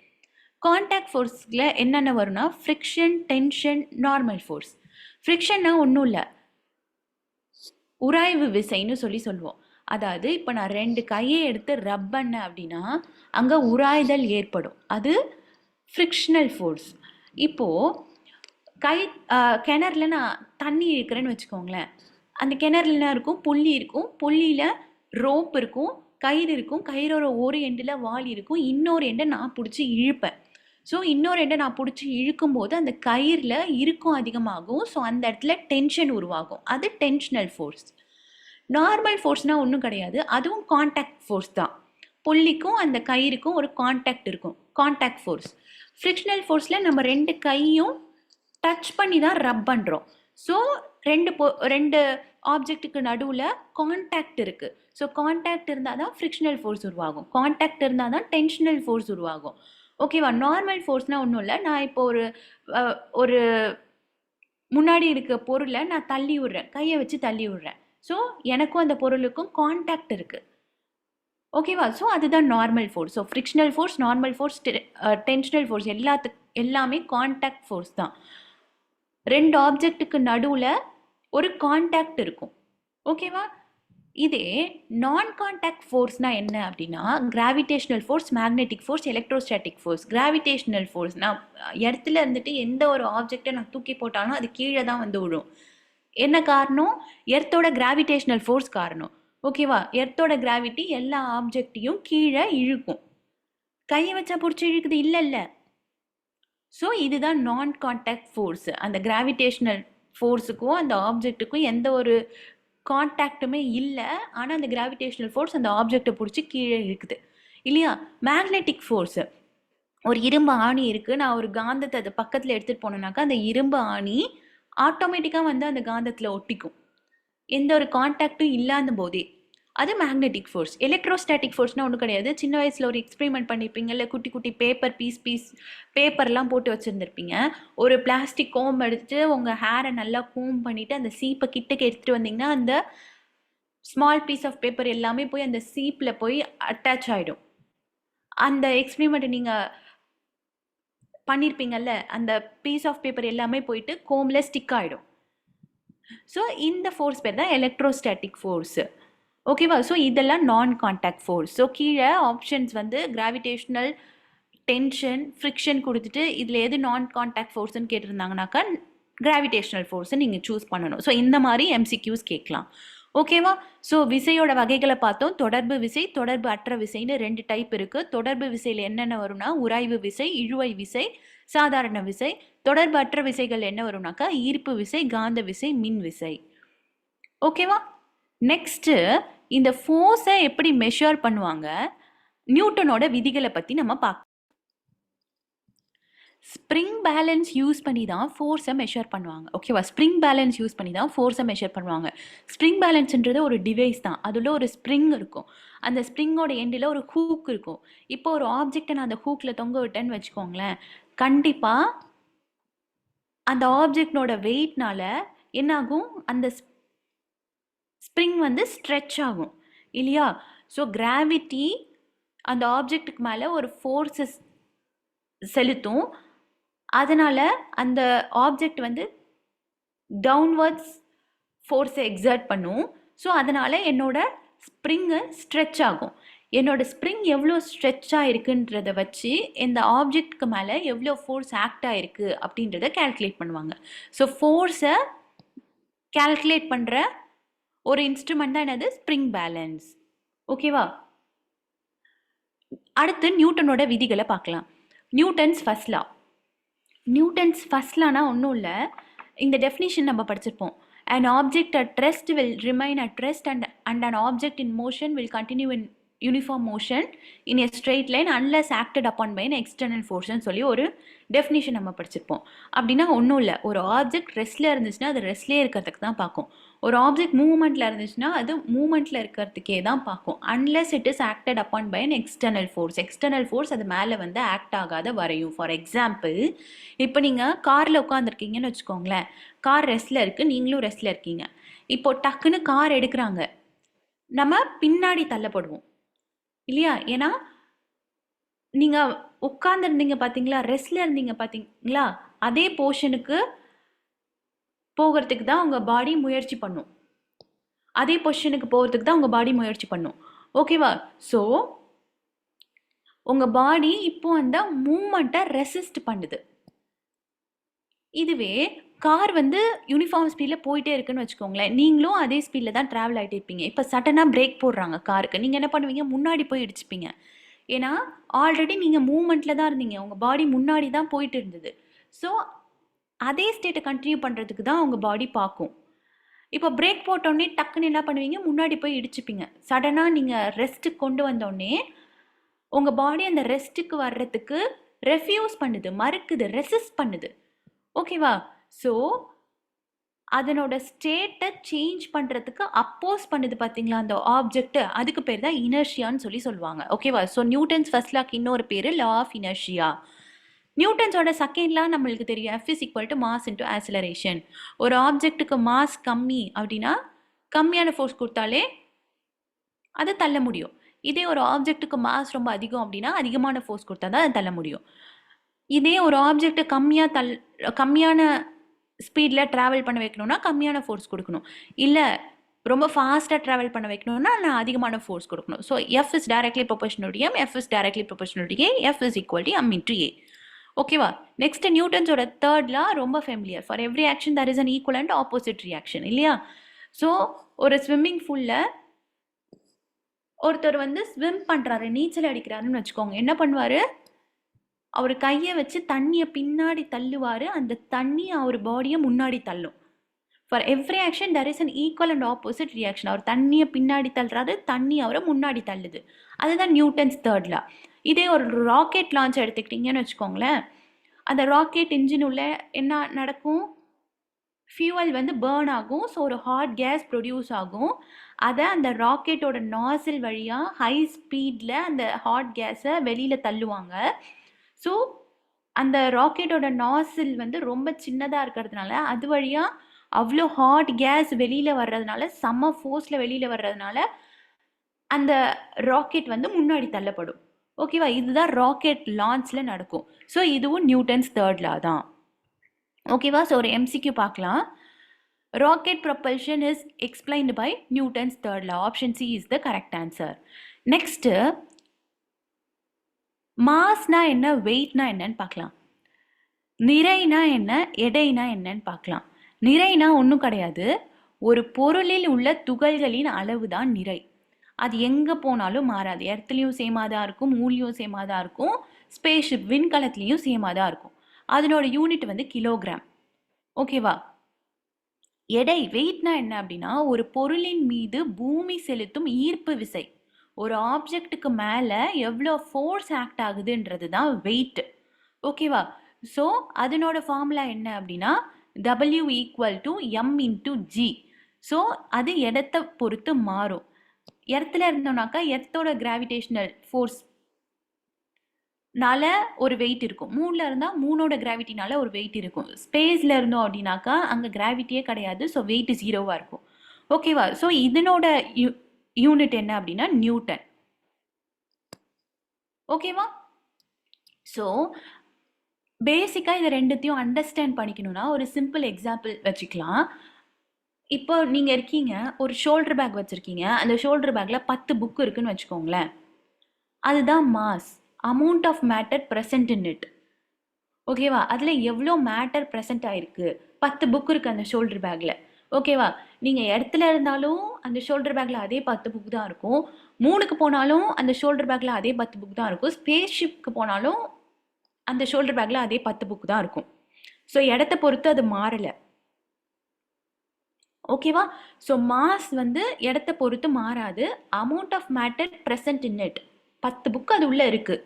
கான்டாக்ட் ஃபோர்ஸில் என்னென்ன வரும்னா, ஃப்ரிக்ஷன், டென்ஷன், நார்மல் ஃபோர்ஸ். ஃப்ரிக்ஷன்னா ஒன்றும் இல்லை, உராய்வு விசைன்னு சொல்லுவோம். அதாவது இப்போ நான் 2 கையை எடுத்து ரப் பண்ணேன் அப்படின்னா அங்கே உராய்தல் ஏற்படும், அது ஃப்ரிக்ஷனல் ஃபோர்ஸ். இப்போது கிணறுல நான் தண்ணி இழுக்கிறேன்னு வச்சுக்கோங்களேன், அந்த கிணறுல என்ன இருக்கும்? புள்ளி இருக்கும், புள்ளியில் ரோப் இருக்கும், கயிறு இருக்கும், கயிறோட ஒரு எண்டில் வால் இருக்கும், இன்னொரு எண்டை நான் பிடிச்சி இழுப்பேன். ஸோ இன்னொரு எண்டை நான் பிடிச்சி இழுக்கும்போது அந்த கயிறில் இறுக்கம் அதிகமாகும். ஸோ அந்த இடத்துல டென்ஷன் உருவாகும், அது டென்ஷனல் ஃபோர்ஸ். நார்மல் ஃபோர்ஸ்னால் ஒன்றும் கிடையாது, அதுவும் கான்டாக்ட் ஃபோர்ஸ் தான். புள்ளிக்கும் அந்த கயிறுக்கும் ஒரு கான்டாக்ட் இருக்கும், கான்டாக்ட் ஃபோர்ஸ். ஃப்ரிக்ஷனல் ஃபோர்ஸில் நம்ம 2 கையும் டச் பண்ணி தான் ரப் பண்ணுறோம். ஸோ 2 ஆப்ஜெக்ட்டுக்கு நடுவில் கான்டாக்ட் இருக்குது. ஸோ கான்டாக்ட் இருந்தால் தான் ஃப்ரிக்ஷனல் ஃபோர்ஸ் உருவாகும், கான்டாக்ட் இருந்தால் தான் டென்ஷனல் ஃபோர்ஸ் உருவாகும். ஓகேவா? நார்மல் ஃபோர்ஸ்னால் ஒன்றும் இல்லை, நான் இப்போ ஒரு முன்னாடி இருக்க பொருளை நான் தள்ளி விட்றேன், கையை வச்சு தள்ளி விட்றேன். ஸோ எனக்கும் அந்த பொருளுக்கும் கான்டாக்ட் இருக்குது. ஓகேவா? ஸோ அதுதான் normal force. So frictional force, normal force, tensional force எல்லாமே கான்டாக்ட் ஃபோர்ஸ் தான். 2 ஆப்ஜெக்ட்டுக்கு நடுவில் ஒரு கான்டாக்ட் இருக்கும். ஓகேவா? இதே நான் கான்டாக்ட் ஃபோர்ஸ்னால் என்ன அப்படின்னா, gravitational force, magnetic force, electrostatic force. Gravitational force, நான் இடத்துல இருந்துட்டு எந்த ஒரு ஆப்ஜெக்டை நான் தூக்கி போட்டாலும் அது கீழே தான் வந்து விடும். என்ன காரணம்? எர்த்தோட கிராவிடேஷனல் ஃபோர்ஸ் காரணம். ஓகேவா? எர்த்தோட கிராவிட்டி எல்லா ஆப்ஜெக்டையும் கீழே இழுக்கும். கையை வச்சா பிடிச்சி இழுக்குது, இல்லை இல்லை. ஸோ இதுதான் நான் கான்டாக்ட் ஃபோர்ஸ். அந்த கிராவிடேஷனல் ஃபோர்ஸுக்கும் அந்த ஆப்ஜெக்ட்டுக்கும் எந்த ஒரு கான்டாக்டுமே இல்லை, ஆனால் அந்த கிராவிடேஷனல் ஃபோர்ஸ் அந்த ஆப்ஜெக்டை பிடிச்சி கீழே இருக்குது இல்லையா. மேக்னெட்டிக் ஃபோர்ஸு, ஒரு இரும்பு ஆணி இருக்குது, நான் ஒரு காந்தத்தை அது பக்கத்தில் எடுத்துகிட்டு போனேன்னாக்கா அந்த இரும்பு ஆணி ஆட்டோமேட்டிக்காக வந்து அந்த காந்தத்தில் ஒட்டிக்கும், எந்த ஒரு கான்டாக்டும் இல்லாத போதே. அது மேக்னெட்டிக் ஃபோர்ஸ். எலக்ட்ரோஸ்டாட்டிக் ஃபோர்ஸ்னால் ஒன்றும் கிடையாது. சின்ன வயசில் ஒரு எக்ஸ்பெரிமெண்ட் பண்ணியிருப்பீங்க, இல்லை குட்டி குட்டி பேப்பர் பேப்பர்லாம் போட்டு வச்சுருந்துருப்பீங்க. ஒரு பிளாஸ்டிக் கோம் எடுத்து உங்கள் ஹேரை நல்லா கோம் பண்ணிவிட்டு அந்த சீப்பை கிட்டக்கு எடுத்துகிட்டு வந்தீங்கன்னா அந்த ஸ்மால் பீஸ் ஆஃப் பேப்பர் எல்லாமே போய் அந்த சீப்பில் போய் அட்டாச் ஆகிடும். அந்த எக்ஸ்பெரிமெண்ட்டை நீங்கள் பண்ணியிருப்பீங்கல்ல, அந்த பீஸ் ஆஃப் பேப்பர் எல்லாமே போயிட்டு கோமில் ஸ்டிக் ஆகிடும். ஸோ இந்த ஃபோர்ஸ் பேர் தான் எலக்ட்ரோஸ்டாட்டிக் ஃபோர்ஸு. ஓகேவா. ஸோ இதெல்லாம் நான் கான்டாக்ட் ஃபோர்ஸ். ஸோ கீழே ஆப்ஷன்ஸ் வந்து கிராவிடேஷ்னல், டென்ஷன், ஃப்ரிக்ஷன் கொடுத்துட்டு இதில் எது நான் கான்டாக்ட் ஃபோர்ஸ்ன்னு கேட்டிருந்தாங்கனாக்கா கிராவிடேஷ்னல் ஃபோர்ஸை நீங்கள் சூஸ் பண்ணணும். ஸோ இந்த மாதிரி எம்சிக்யூஸ் கேட்கலாம். ஓகேவா. ஸோ விசையோட வகைகளை பார்த்தோம். தொடர்பு விசை, தொடர்பு அற்ற விசைன்னு 2 டைப் இருக்குது. தொடர்பு விசையில் என்னென்ன வரும்னா உராய்வு விசை, இழுவை விசை, சாதாரண விசை. தொடர்பு அற்ற விசைகள் என்ன வரும்னாக்கா ஈர்ப்பு விசை, காந்த விசை, மின் விசை. ஓகேவா. நெக்ஸ்ட்டு இந்த ஃபோர்ஸை எப்படி மெஷர் பண்ணுவாங்க, நியூட்டனோட விதிகளை பற்றி நம்ம பார்க்கலாம். ஸ்ப்ரிங் பேலன்ஸ் யூஸ் பண்ணி தான் ஃபோர்ஸை மெஷர் பண்ணுவாங்க. ஓகேவா. ஸ்ப்ரிங் பேலன்ஸ் யூஸ் பண்ணி தான் ஃபோர்ஸை மெஷர் பண்ணுவாங்க. ஸ்ப்ரிங் பேலன்ஸ்ன்றது ஒரு டிவைஸ் தான். அதில் ஒரு ஸ்ப்ரிங் இருக்கும், அந்த ஸ்ப்ரிங்கோட எண்டில் ஒரு ஹூக் இருக்கும். இப்போ ஒரு ஆப்ஜெக்டை நான் அந்த ஹூக்கில் தொங்க விட்டேன்னு வச்சுக்கோங்களேன், கண்டிப்பாக அந்த ஆப்ஜெக்டோட வெயிட்னால என்னாகும், அந்த ஸ்ப்ரிங் வந்து ஸ்ட்ரெச் ஆகும் இல்லையா. ஸோ கிராவிட்டி அந்த ஆப்ஜெக்டுக்கு மேலே ஒரு ஃபோர்ஸஸ் செலுத்தும், அதனால் அந்த ஆப்ஜெக்ட் வந்து டவுன்வர்ட்ஸ் ஃபோர்ஸை எக்ஸர்ட் பண்ணும். ஸோ அதனால் என்னோட ஸ்ப்ரிங்கு ஸ்ட்ரெச் ஆகும். என்னோட ஸ்ப்ரிங் எவ்வளோ ஸ்ட்ரெச் ஆகிருக்குன்றதை வச்சு இந்த ஆப்ஜெக்டுக்கு மேலே எவ்வளோ ஃபோர்ஸ் ஆக்ட் ஆகிருக்கு அப்படின்றத கேல்குலேட் பண்ணுவாங்க. ஸோ ஃபோர்ஸை கேல்குலேட் பண்ணுற ஒரு இன்ஸ்ட்ருமெண்ட் தான் என்னது, ஸ்ப்ரிங் பேலன்ஸ். ஓகேவா. அடுத்து நியூட்டனோட விதிகளை பார்க்கலாம். Newton's first law. Newton's first லானா ஒன்றும் இல்லை, இந்த டெஃபினிஷன் நம்ம படிச்சிருப்போம். An object at rest will remain at rest and an object in motion will continue in uniform motion in a straight line unless acted upon by an external force ன்னு சொல்லி ஒரு definition நம்ம படிச்சிருப்போம். அப்படின்னா ஒன்றும் இல்லை, ஒரு ஆப்ஜெக்ட் ரெஸ்ட்ல இருந்துச்சுன்னா அது ரெஸ்ட்லேயே இருக்கிறதுக்கு தான் பார்க்கும். ஒரு ஆப்ஜெக்ட் மூவ்மெண்ட்டில் இருந்துச்சுன்னா அது மூவ்மெண்ட்டில் இருக்கிறதுக்கே தான் பார்க்கும். Unless it is acted upon by an external force. External force அது மேலே வந்து ஆக்ட் ஆகாத வரையும். ஃபார் எக்ஸாம்பிள், இப்போ நீங்கள் காரில் உட்காந்துருக்கீங்கன்னு வச்சுக்கோங்களேன், கார் ரெஸ்ட்டில் இருக்குது, நீங்களும் ரெஸ்ட்டில் இருக்கீங்க. இப்போ டக்குன்னு கார் எடுக்கிறாங்க, நம்ம பின்னாடி தள்ளப்படுவோம் இல்லையா. ஏன்னா நீங்கள் உட்காந்துருந்தீங்க பார்த்தீங்களா, ரெஸ்ட்ல இருந்தீங்க பார்த்தீங்களா, அதே போர்ஷனுக்கு போகிறதுக்கு தான் உங்கள் பாடி முயற்சி பண்ணும். அதே பொசிஷனுக்கு போகிறதுக்கு தான் உங்கள் பாடி முயற்சி பண்ணும். ஓகேவா. ஸோ உங்கள் பாடி இப்போ அந்த மூமெண்ட்டை ரெசிஸ்ட் பண்ணுது. இதுவே கார் வந்து யூனிஃபார்ம் ஸ்பீடில் போயிட்டே இருக்குன்னு வச்சுக்கோங்களேன், நீங்களும் அதே ஸ்பீடில் தான் ட்ராவல் ஆகிட்டே இருப்பீங்க. இப்போ சடனாக பிரேக் போடுறாங்க காருக்கு, நீங்கள் என்ன பண்ணுவீங்க, முன்னாடி போய் இடிச்சுப்பீங்க. ஏன்னா ஆல்ரெடி நீங்கள் மூமெண்ட்டில் தான் இருந்தீங்க, உங்கள் பாடி முன்னாடி தான் போயிட்டு இருந்தது. ஸோ அதே ஸ்டேட்டை கண்டினியூ பண்ணுறதுக்கு தான் உங்கள் பாடி பார்க்கும். இப்போ பிரேக் போட்டோடனே டக்குன்னு என்ன பண்ணுவீங்க, முன்னாடி போய் இடிச்சுப்பீங்க. சடனாக நீங்கள் ரெஸ்ட்டுக்கு கொண்டு வந்தோடனே உங்கள் பாடி அந்த ரெஸ்ட்டுக்கு வர்றதுக்கு ரெஃப்யூஸ் பண்ணுது, மறுக்குது, ரெசிஸ்ட் பண்ணுது. ஓகேவா. ஸோ அதனோட ஸ்டேட்டை சேஞ்ச் பண்ணுறதுக்கு அப்போஸ் பண்ணுது பார்த்தீங்களா அந்த ஆப்ஜெக்ட், அதுக்கு பேர் தான் இனர்ஷியான்னு சொல்லுவாங்க. ஓகேவா. ஸோ நியூட்டன்ஸ் ஃபர்ஸ்ட் லாக்கு இன்னொரு பேர் லா ஆஃப் இனர்ஷியா. நியூட்டன்ஸோட செகண்ட் லா நம்மளுக்கு தெரியும், F is equal to mass into acceleration. ஒரு ஆப்ஜெக்ட்டுக்கு மாஸ் கம்மி அப்படின்னா கம்மியான ஃபோர்ஸ் கொடுத்தாலே அதை தள்ள முடியும். இதே ஒரு ஆப்ஜெக்ட்டுக்கு மாஸ் ரொம்ப அதிகம் அப்படின்னா அதிகமான ஃபோர்ஸ் கொடுத்தா தான் அதை தள்ள முடியும். இதே ஒரு ஆப்ஜெக்டை கம்மியான ஸ்பீடில் ட்ராவல் பண்ண வைக்கணும்னா கம்மியான ஃபோர்ஸ் கொடுக்கணும், இல்லை ரொம்ப ஃபாஸ்ட்டாக ட்ராவல் பண்ண வைக்கணும்னா நான் அதிகமான ஃபோர்ஸ் கொடுக்கணும். So F is directly proportional to M, F is directly proportional to A, F is equal to M into A. ஓகேவா. நெக்ஸ்ட் நியூட்டன்ஸோட தேர்ட் லா ரொம்ப familiar. For every action there is an equal and opposite reaction இல்லையா. So ஒரு swimming பூலில் ஒருத்தர் வந்து swim பண்ணுறாரு, நீச்சல் அடிக்கிறாருன்னு வச்சுக்கோங்க. என்ன பண்ணுவார்? அவர் கையை வச்சு தண்ணியை பின்னாடி தள்ளுவார், அந்த தண்ணி அவர் பாடியை முன்னாடி தள்ளும். For every action there is an equal and opposite reaction. அவர் தண்ணியை பின்னாடி தள்ளுறாரு, தண்ணி அவரை முன்னாடி தள்ளுது. அதுதான் நியூட்டன்ஸ் தேர்ட் லா. இதே ஒரு ராக்கெட் லான்ச் எடுத்துக்கிட்டிங்கன்னு வச்சுக்கோங்களேன், அந்த ராக்கெட் இன்ஜின் உள்ள என்ன நடக்கும்? ஃபியூவல் வந்து பேர்ன் ஆகும். ஸோ ஒரு ஹாட் கேஸ் ப்ரொடியூஸ் ஆகும். அதை அந்த ராக்கெட்டோட நாசில் வழியாக ஹை ஸ்பீடில் அந்த ஹாட் கேஸை வெளியில் தள்ளுவாங்க. ஸோ அந்த ராக்கெட்டோட நாசில் வந்து ரொம்ப சின்னதாக இருக்கிறதுனால அது வழியாக அவ்வளோ ஹாட் கேஸ் வெளியில் வர்றதுனால, செம்ம ஃபோர்ஸில் வெளியில் வர்றதுனால அந்த ராக்கெட் வந்து முன்னாடி தள்ளப்படும். ஓகேவா? இதுதான் ராக்கெட் லான்ச்சில் நடக்கும். ஸோ இதுவும் நியூட்டன்ஸ் தேர்ட் லா தான். ஓகேவா? ஸோ ஒரு எம்சிக்யூ பார்க்கலாம். Rocket propulsion is explained by Newton's third law. Option C is the correct answer. Next மாஸ்னா என்ன, வெயிட்னா என்னன்னு பார்க்கலாம். நிறைனா என்ன, எடைனா என்னன்னு பார்க்கலாம். நிறைனா ஒன்றும் கிடையாது, ஒரு பொருளில் உள்ள துகள்களின் அளவு தான் நிறை. அது எங்கே போனாலும் மாறாது. எர்த்துலேயும் சேமாக தான் இருக்கும், மூலையும் சேமாக தான் இருக்கும், ஸ்பேஸ்ஷிப் விண்கலத்துலேயும் சேமாக தான் இருக்கும். அதனோட யூனிட் வந்து கிலோகிராம். ஓகேவா? எடை, வெயிட்னா என்ன அப்படின்னா, ஒரு பொருளின் மீது பூமி செலுத்தும் ஈர்ப்பு விசை, ஒரு ஆப்ஜெக்ட்டுக்கு மேலே எவ்வளோ ஃபோர்ஸ் ஆக்ட் ஆகுதுன்றது தான் வெயிட். ஓகேவா? ஸோ அதனோட ஃபார்முலா என்ன அப்படின்னா W = M × G. ஸோ அது இடத்தை பொறுத்து மாறும். எர்த்தில் இருந்தோம்னாக்கா எர்த்தோட கிராவிடேஷனல் ஃபோர்ஸ்னால ஒரு வெயிட் இருக்கும். மூணில் இருந்தால் மூணோட கிராவிட்டினால ஒரு வெயிட் இருக்கும். ஸ்பேஸில் இருந்தோம் அப்படின்னாக்கா அங்கே கிராவிட்டியே கிடையாது. ஸோ வெயிட் 0வாக இருக்கும். ஓகேவா? ஸோ இதனோட யூனிட் என்ன அப்படின்னா நியூட்டன். ஓகேவா? ஸோ பேசிக்காக இதை ரெண்டுத்தையும் அண்டர்ஸ்டாண்ட் பண்ணிக்கணும்னா ஒரு சிம்பிள் எக்ஸாம்பிள் வச்சுக்கலாம். இப்போ நீங்கள் இருக்கீங்க, ஒரு ஷோல்டர் பேக் வச்சுருக்கீங்க. அந்த ஷோல்டர் பேக்கில் 10 புக்கு இருக்குன்னு வச்சுக்கோங்களேன். அதுதான் mass, amount of matter present in it. ஓகேவா? அதில் எவ்வளோ மேட்டர் ப்ரெசென்ட் ஆகிருக்கு? 10 புக் இருக்குது அந்த ஷோல்டர் பேக்கில். ஓகேவா? நீங்கள் இடத்துல இருந்தாலும் அந்த ஷோல்டர் பேக்கில் அதே 10 புக் தான் இருக்கும். மூணுக்கு போனாலும் அந்த ஷோல்டர் பேக்கில் அதே 10 புக் தான் இருக்கும். ஸ்பேஸ் ஷிப்க்கு போனாலும் அந்த ஷோல்டர் பேக்கில் அதே 10 புக் தான் இருக்கும். ஸோ இடத்த பொறுத்து அது மாறலை. ஓகேவா? ஸோ மாஸ் வந்து இடத்த பொறுத்து மாறாது. Amount of matter present in it, 10 book அது உள்ளே இருக்குது.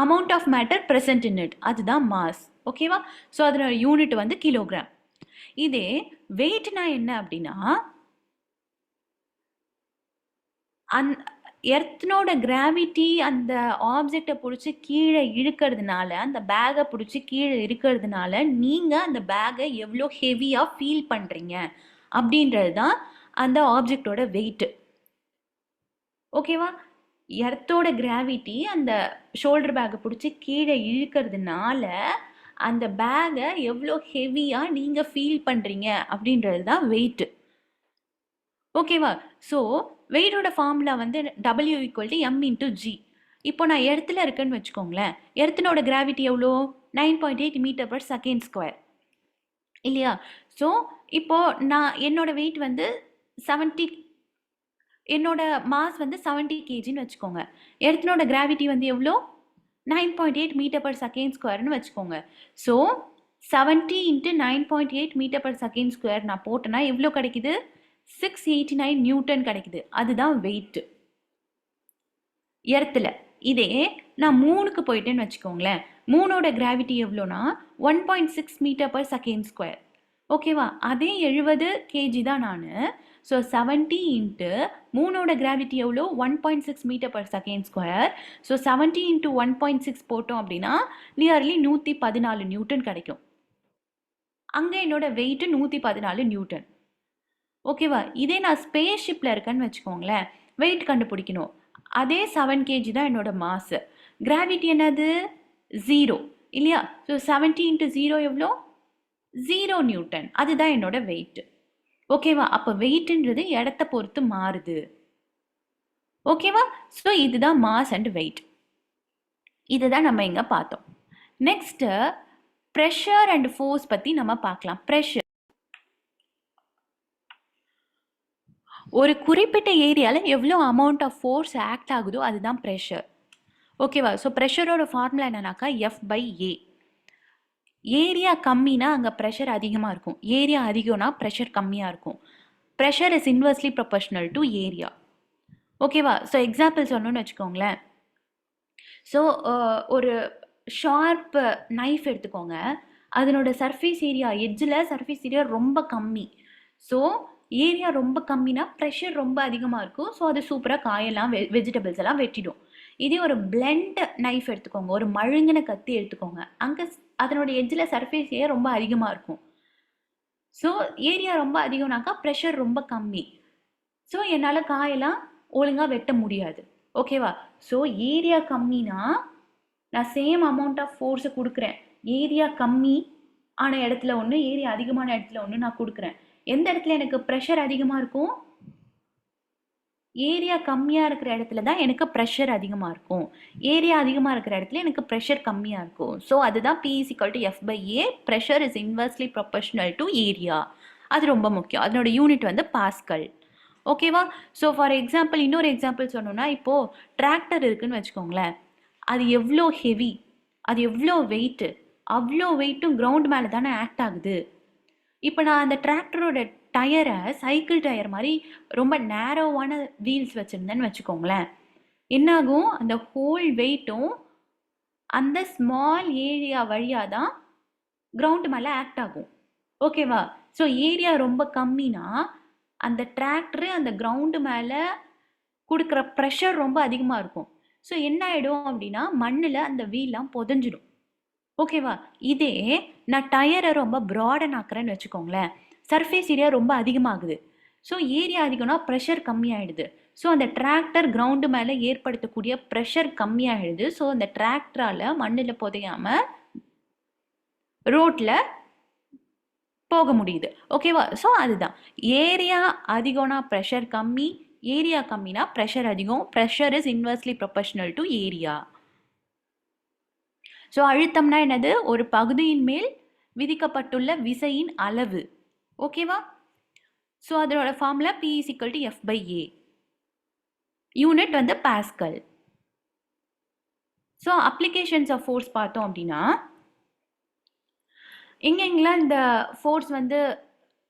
Amount of matter present in it, அதுதான் மாஸ். ஓகேவா? ஸோ அதனோட யூனிட் வந்து கிலோகிராம். இதே வெயிட்னா என்ன அப்படின்னா, எர்த்தனோட கிராவிட்டி அந்த ஆப்ஜெக்டை பிடிச்சி கீழே இழுக்கிறதுனால, அந்த பேக்கை பிடிச்சி கீழே இருக்கிறதுனால நீங்கள் அந்த பேக்கை எவ்வளோ ஹெவியாக ஃபீல் பண்ணுறீங்க அப்படின்றது தான் அந்த ஆப்ஜெக்டோட வெயிட்டு. ஓகேவா? எர்த்தோட கிராவிட்டி அந்த ஷோல்டர் பேக்கை பிடிச்சி கீழே இழுக்கிறதுனால அந்த பேக்கை எவ்வளோ ஹெவியாக நீங்கள் ஃபீல் பண்ணுறீங்க அப்படின்றது தான் வெயிட்டு. ஓகேவா? ஸோ வெயிட்டோட ஃபார்முலா வந்து W = M × G. இப்போ நான் எர்த்தில் இருக்குன்னு வச்சுக்கோங்களேன். எர்த்தனோட கிராவிட்டி எவ்வளோ? 9.8 m/s². இல்லையா? ஸோ இப்போது நான் என்னோட வெயிட் வந்து 70, என்னோட மாஸ் வந்து 70 kgன்னு வச்சுக்கோங்க. எர்த்தனோட கிராவிட்டி வந்து எவ்வளோ? 9.8 m/s²ன்னு வச்சுக்கோங்க. ஸோ 70 × 9.8 m/s² நான் போட்டேன்னா எவ்வளோ கிடைக்குது? 689 நியூட்டன் கிடைக்குது. அதுதான் வெயிட் எர்த்தில். இதே நான் 3க்கு போயிட்டேன்னு வச்சுக்கோங்களேன். 3ஓட கிராவிட்டி எவ்வளோனா 1.6 m/s². ஓகேவா? அதே 70 kg தான் நான். ஸோ 70 × 3ஓட கிராவிட்டி எவ்வளோ? 1.6 m/s². ஸோ 70 × 1.6 போட்டோம் அப்படின்னா நியர்லி 114 நியூட்டன் கிடைக்கும். அங்கே என்னோட வெயிட்டு 114 நியூட்டன். ஓகேவா? இதே நான் ஸ்பேஸ் ஷிப்பில் இருக்கேன்னு வச்சுக்கோங்களேன், வெயிட் கண்டுபிடிக்கணும். அதே 7 kg தான் என்னோட மாசு. கிராவிட்டி என்னது? 0 இல்லையா? ஸோ 70 × 0 எவ்வளோ? 0 நியூட்டன். அதுதான் என்னோட வெயிட். ஓகேவா? அப்போ வெயிட்ன்றது இடத்த பொறுத்து மாறுது. ஓகேவா? ஸோ இதுதான் மாஸ் அண்ட் வெயிட். இதுதான் நம்ம இங்கே பார்த்தோம். நெக்ஸ்ட்டு ப்ரெஷர் அண்ட் ஃபோர்ஸ் பற்றி நம்ம பார்க்கலாம். ப்ரெஷர் ஒரு குறிப்பிட்ட ஏரியாவில் எவ்வளோ அமௌண்ட் ஆஃப் ஃபோர்ஸ் ஆக்ட் ஆகுதோ அதுதான் ப்ரெஷர். ஓகேவா? ஸோ ப்ரெஷரோட ஃபார்முலா என்னன்னாக்கா F/A. ஏரியா கம்மினா அங்கே ப்ரெஷர் அதிகமாக இருக்கும், ஏரியா அதிகம்னா ப்ரெஷர் கம்மியாக இருக்கும். Pressure is inversely proportional to area. ஓகேவா? ஸோ எக்ஸாம்பிள் சொல்லணும்னு வச்சுக்கோங்களேன். ஸோ ஒரு ஷார்ப் நைஃப் எடுத்துக்கோங்க, அதனோட சர்ஃபேஸ் ஏரியா, எட்ஜில் சர்ஃபேஸ் ஏரியா ரொம்ப கம்மி. ஸோ ஏரியா ரொம்ப கம்மினா ப்ரெஷர் ரொம்ப அதிகமாக இருக்கும். ஸோ அது சூப்பராக காயெல்லாம் வெஜிடபிள்ஸ் எல்லாம் வெட்டிடும். இதே ஒரு பிளெண்ட் நைஃப் எடுத்துக்கோங்க, ஒரு மழுங்கின கத்தி எடுத்துக்கோங்க, அங்கே அதனோட எட்ஜில் சர்ஃபேஸ் ஏரியா ரொம்ப அதிகமாக இருக்கும். ஸோ ஏரியா ரொம்ப அதிகம்னாக்கா ப்ரெஷர் ரொம்ப கம்மி. ஸோ என்னால் காயெல்லாம் ஒழுங்காக வெட்ட முடியாது. ஓகேவா? ஸோ ஏரியா கம்மினா நான் சேம் அமௌண்ட் ஆஃப் ஃபோர்ஸை கொடுக்குறேன். ஏரியா கம்மி ஆன இடத்துல ஒன்று, ஏரியா அதிகமான இடத்துல ஒன்று நான் கொடுக்குறேன். எந்த இடத்துல எனக்கு ப்ரெஷர் அதிகமாக இருக்கும்? ஏரியா கம்மியாக இருக்கிற இடத்துல தான் எனக்கு ப்ரெஷர் அதிகமாக இருக்கும். ஏரியா அதிகமாக இருக்கிற இடத்துல எனக்கு ப்ரெஷர் கம்மியாக இருக்கும். ஸோ அதுதான் P = F/A. Pressure is inversely proportional to area. அது ரொம்ப முக்கியம். அதனோட யூனிட் வந்து பாஸ்கல். ஓகேவா? ஸோ ஃபார் எக்ஸாம்பிள், இன்னொரு எக்ஸாம்பிள் சொன்னோன்னா, இப்போது டிராக்டர் இருக்குதுன்னு வச்சுக்கோங்களேன். அது எவ்வளோ ஹெவி, அது எவ்வளோ வெயிட்டு, அவ்வளோ வெயிட்டும் கிரவுண்ட் மேலே தானே ஆக்ட் ஆகுது. இப்போ நான் அந்த டிராக்டரோட டயரை சைக்கிள் டயர் மாதிரி ரொம்ப நேரோவான வீல்ஸ் வச்சுருந்தேன்னு வச்சுக்கோங்களேன். என்னாகும்? அந்த ஹோல் வெயிட்டும் அந்த ஸ்மால் ஏரியா வழியாக தான் கிரவுண்டு மேலே ஆக்ட் ஆகும். ஓகேவா? ஸோ ஏரியா ரொம்ப கம்மினா அந்த டிராக்டரு அந்த கிரவுண்டு மேலே கொடுக்குற ப்ரெஷர் ரொம்ப அதிகமாக இருக்கும். ஸோ என்ன ஆகிடும் அப்படின்னா, மண்ணில் அந்த வீல்லாம் புதஞ்சிடும். ஓகேவா? இதே நான் டயரை ரொம்ப ப்ராடன் ஆக்குறேன்னு வச்சுக்கோங்களேன், சர்ஃபேஸ் ஏரியா ரொம்ப அதிகமாகுது. ஸோ ஏரியா அதிகம்னா ப்ரெஷர் கம்மியாகிடுது. ஸோ அந்த டிராக்டர் கிரவுண்டு மேலே ஏற்படுத்தக்கூடிய ப்ரெஷர் கம்மியாகிடுது. ஸோ அந்த டிராக்டரால் மண்ணில் புதையாமல் ரோட்டில் போக முடியுது. ஓகேவா? ஸோ அதுதான், ஏரியா அதிகம்னா ப்ரெஷர் கம்மி, ஏரியா கம்மினா ப்ரெஷர் அதிகம். Pressure is inversely proportional to area. So அழுத்தம்னா என்னது? ஒரு பகுதியின் மேல் விதிக்கப்பட்டுள்ள விசையின் அளவு. ஓகேவா? ஸோ அதோட ஃபார்முலா P = F/A. யூனிட் வந்து pascal. So applications of force பார்த்தோம் அப்படின்னா, எங்கெங்கெல்லாம் இந்த ஃபோர்ஸ் வந்து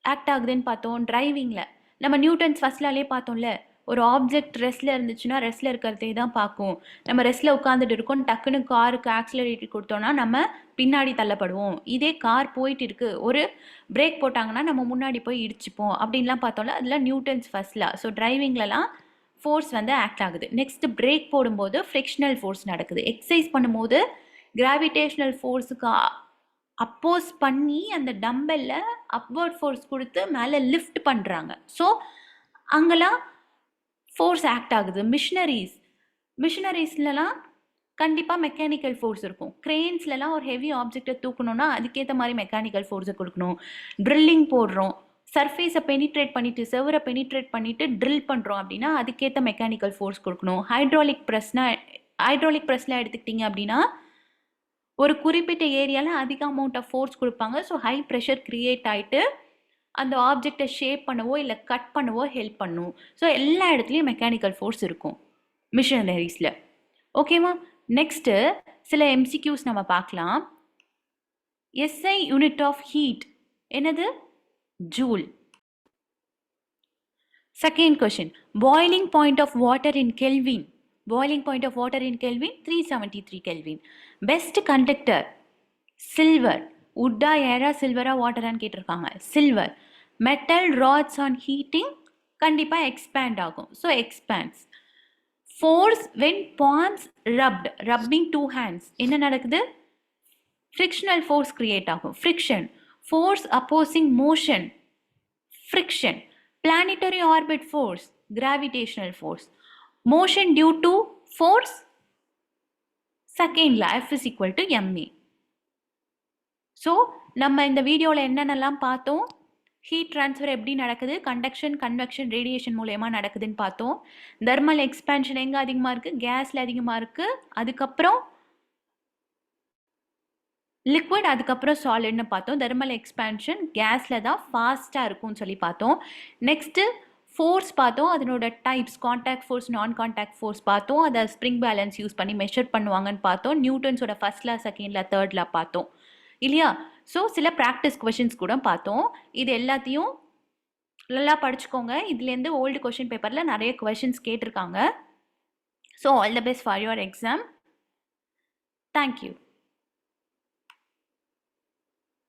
ஆக்ட் ஆகுதுன்னு பார்த்தோம். டிரைவிங்கில் நம்ம நியூட்டன்ஸ் ஃபர்ஸ்ட் லாலே பார்த்தோம்ல, ஒரு ஆப்ஜெக்ட் ரெஸ்ட்டில் இருந்துச்சுன்னா ரெஸ்ட்டில் இருக்கிறதே தான் பார்க்கும். நம்ம ரெஸ்ட்டில் உட்காந்துட்டு இருக்கோம், டக்குன்னு காருக்கு ஆக்சிலரேட்டர் கொடுத்தோன்னா நம்ம பின்னாடி தள்ளப்படுவோம். இதே கார் போயிட்டு இருக்கு, ஒரு பிரேக் போட்டாங்கன்னா நம்ம முன்னாடி போய் இடிச்சுப்போம் அப்படின்லாம் பார்த்தோம்ல, அதெல்லாம் நியூட்டன்ஸ் ஃபர்ஸ்ட் லா. ஸோ டிரைவிங்லலாம் ஃபோர்ஸ் வந்து ஆக்ட் ஆகுது. நெக்ஸ்ட் பிரேக் போடும்போது ஃப்ரிக்ஷனல் ஃபோர்ஸ் நடக்குது. எக்ஸசைஸ் பண்ணும்போது கிராவிடேஷனல் ஃபோர்ஸுக்கு அப்போஸ் பண்ணி அந்த டம்பெல்ல அப்வர்ட் ஃபோர்ஸ் கொடுத்து மேலே லிஃப்ட் பண்ணுறாங்க. ஸோ அங்கெல்லாம் ஃபோர்ஸ் ஆக்ட் ஆகுது. மிஷினரிஸ்லலாம் கண்டிப்பாக மெக்கானிக்கல் ஃபோர்ஸ் இருக்கும். கிரெயின்ஸ்லலாம் ஒரு ஹெவி ஆப்ஜெக்டை தூக்கணும்னா அதுக்கேற்ற மாதிரி மெக்கானிக்கல் ஃபோர்ஸை கொடுக்கணும். ட்ரில்லிங் போடுறோம், சர்ஃபேஸை பெனிட்ரேட் பண்ணிவிட்டு, செவரை பெனிட்ரேட் பண்ணிவிட்டு ட்ரில் பண்ணுறோம் அப்படின்னா அதுக்கேற்ற மெக்கானிக்கல் ஃபோர்ஸ் கொடுக்கணும். ஹைட்ராலிக் ப்ரெஸ்லாம் எடுத்துக்கிட்டிங்க அப்படின்னா ஒரு குறிப்பிட்ட ஏரியாவில் அதிக அமௌண்ட் ஆஃப் ஃபோர்ஸ் கொடுப்பாங்க. ஸோ ஹை ப்ரெஷர் க்ரியேட் ஆகிட்டு அந்த ஆப்ஜெக்டை ஷேப் பண்ணவோ இல்லை கட் பண்ணவோ ஹெல்ப் பண்ணும். ஸோ எல்லா இடத்துலையும் மெக்கானிக்கல் ஃபோர்ஸ் இருக்கும் மிஷினரிஸில். ஓகேவா? நெக்ஸ்ட்டு சில MCQs நம்ம பார்க்கலாம். SI யூனிட் ஆஃப் ஹீட் என்னது? Joule. Second question, boiling point of water in kelvin. Boiling point of water in Kelvin 373 Kelvin. Best conductor silver. Wood-ஆ, ஏரா, சில்வரா, வாட்டரான்னு கேட்டிருக்காங்க. Silver. Metal rods on heating கண்டிப்பாக எக்ஸ்பேண்ட் ஆகும். So expands. Force when palms rubbed. Rubbing 2 hands என்ன நடக்குது? Frictional force create ஆகும். Friction. Force opposing motion. Friction. Planetary orbit force. Gravitational force. Motion due to force, second law, F is equal to ma. So நம்ம இந்த வீடியோவில் என்னென்னலாம் பார்த்தோம்? Heat transfer எப்படி நடக்குது, கண்டக்ஷன், கன்வெக்ஷன், ரேடியேஷன் மூலயமா நடக்குதுன்னு பார்த்தோம். தெர்மல் எக்ஸ்பேன்ஷன் எங்கே அதிகமாக இருக்குது? கேஸில் அதிகமாக இருக்குது. அதுக்கப்புறம் லிக்விட், அதுக்கப்புறம் சாலிட்னு பார்த்தோம். தெர்மல் எக்ஸ்பேன்ஷன் கேஸில் தான் ஃபாஸ்ட்டாக இருக்கும்னு சொல்லி பார்த்தோம். நெக்ஸ்ட்டு ஃபோர்ஸ் பார்த்தோம், அதனோட types contact force, non contact force பார்த்தோம், அதை ஸ்ப்ரிங் பேலன்ஸ் யூஸ் பண்ணி மெஷர் பண்ணுவாங்கன்னு பார்த்தோம், நியூட்டன்ஸோட first law, second law, third law பார்த்தோம் இல்லையா? ஸோ சில ப்ராக்டிஸ் கொஷின்ஸ் கூட பார்த்தோம். இது எல்லாத்தையும் நல்லா படிச்சுக்கோங்க. இதுலேருந்து ஓல்டு கொஷின் பேப்பரில் நிறைய கொஷின்ஸ் கேட்டிருக்காங்க. So all the best for your exam. Thank you.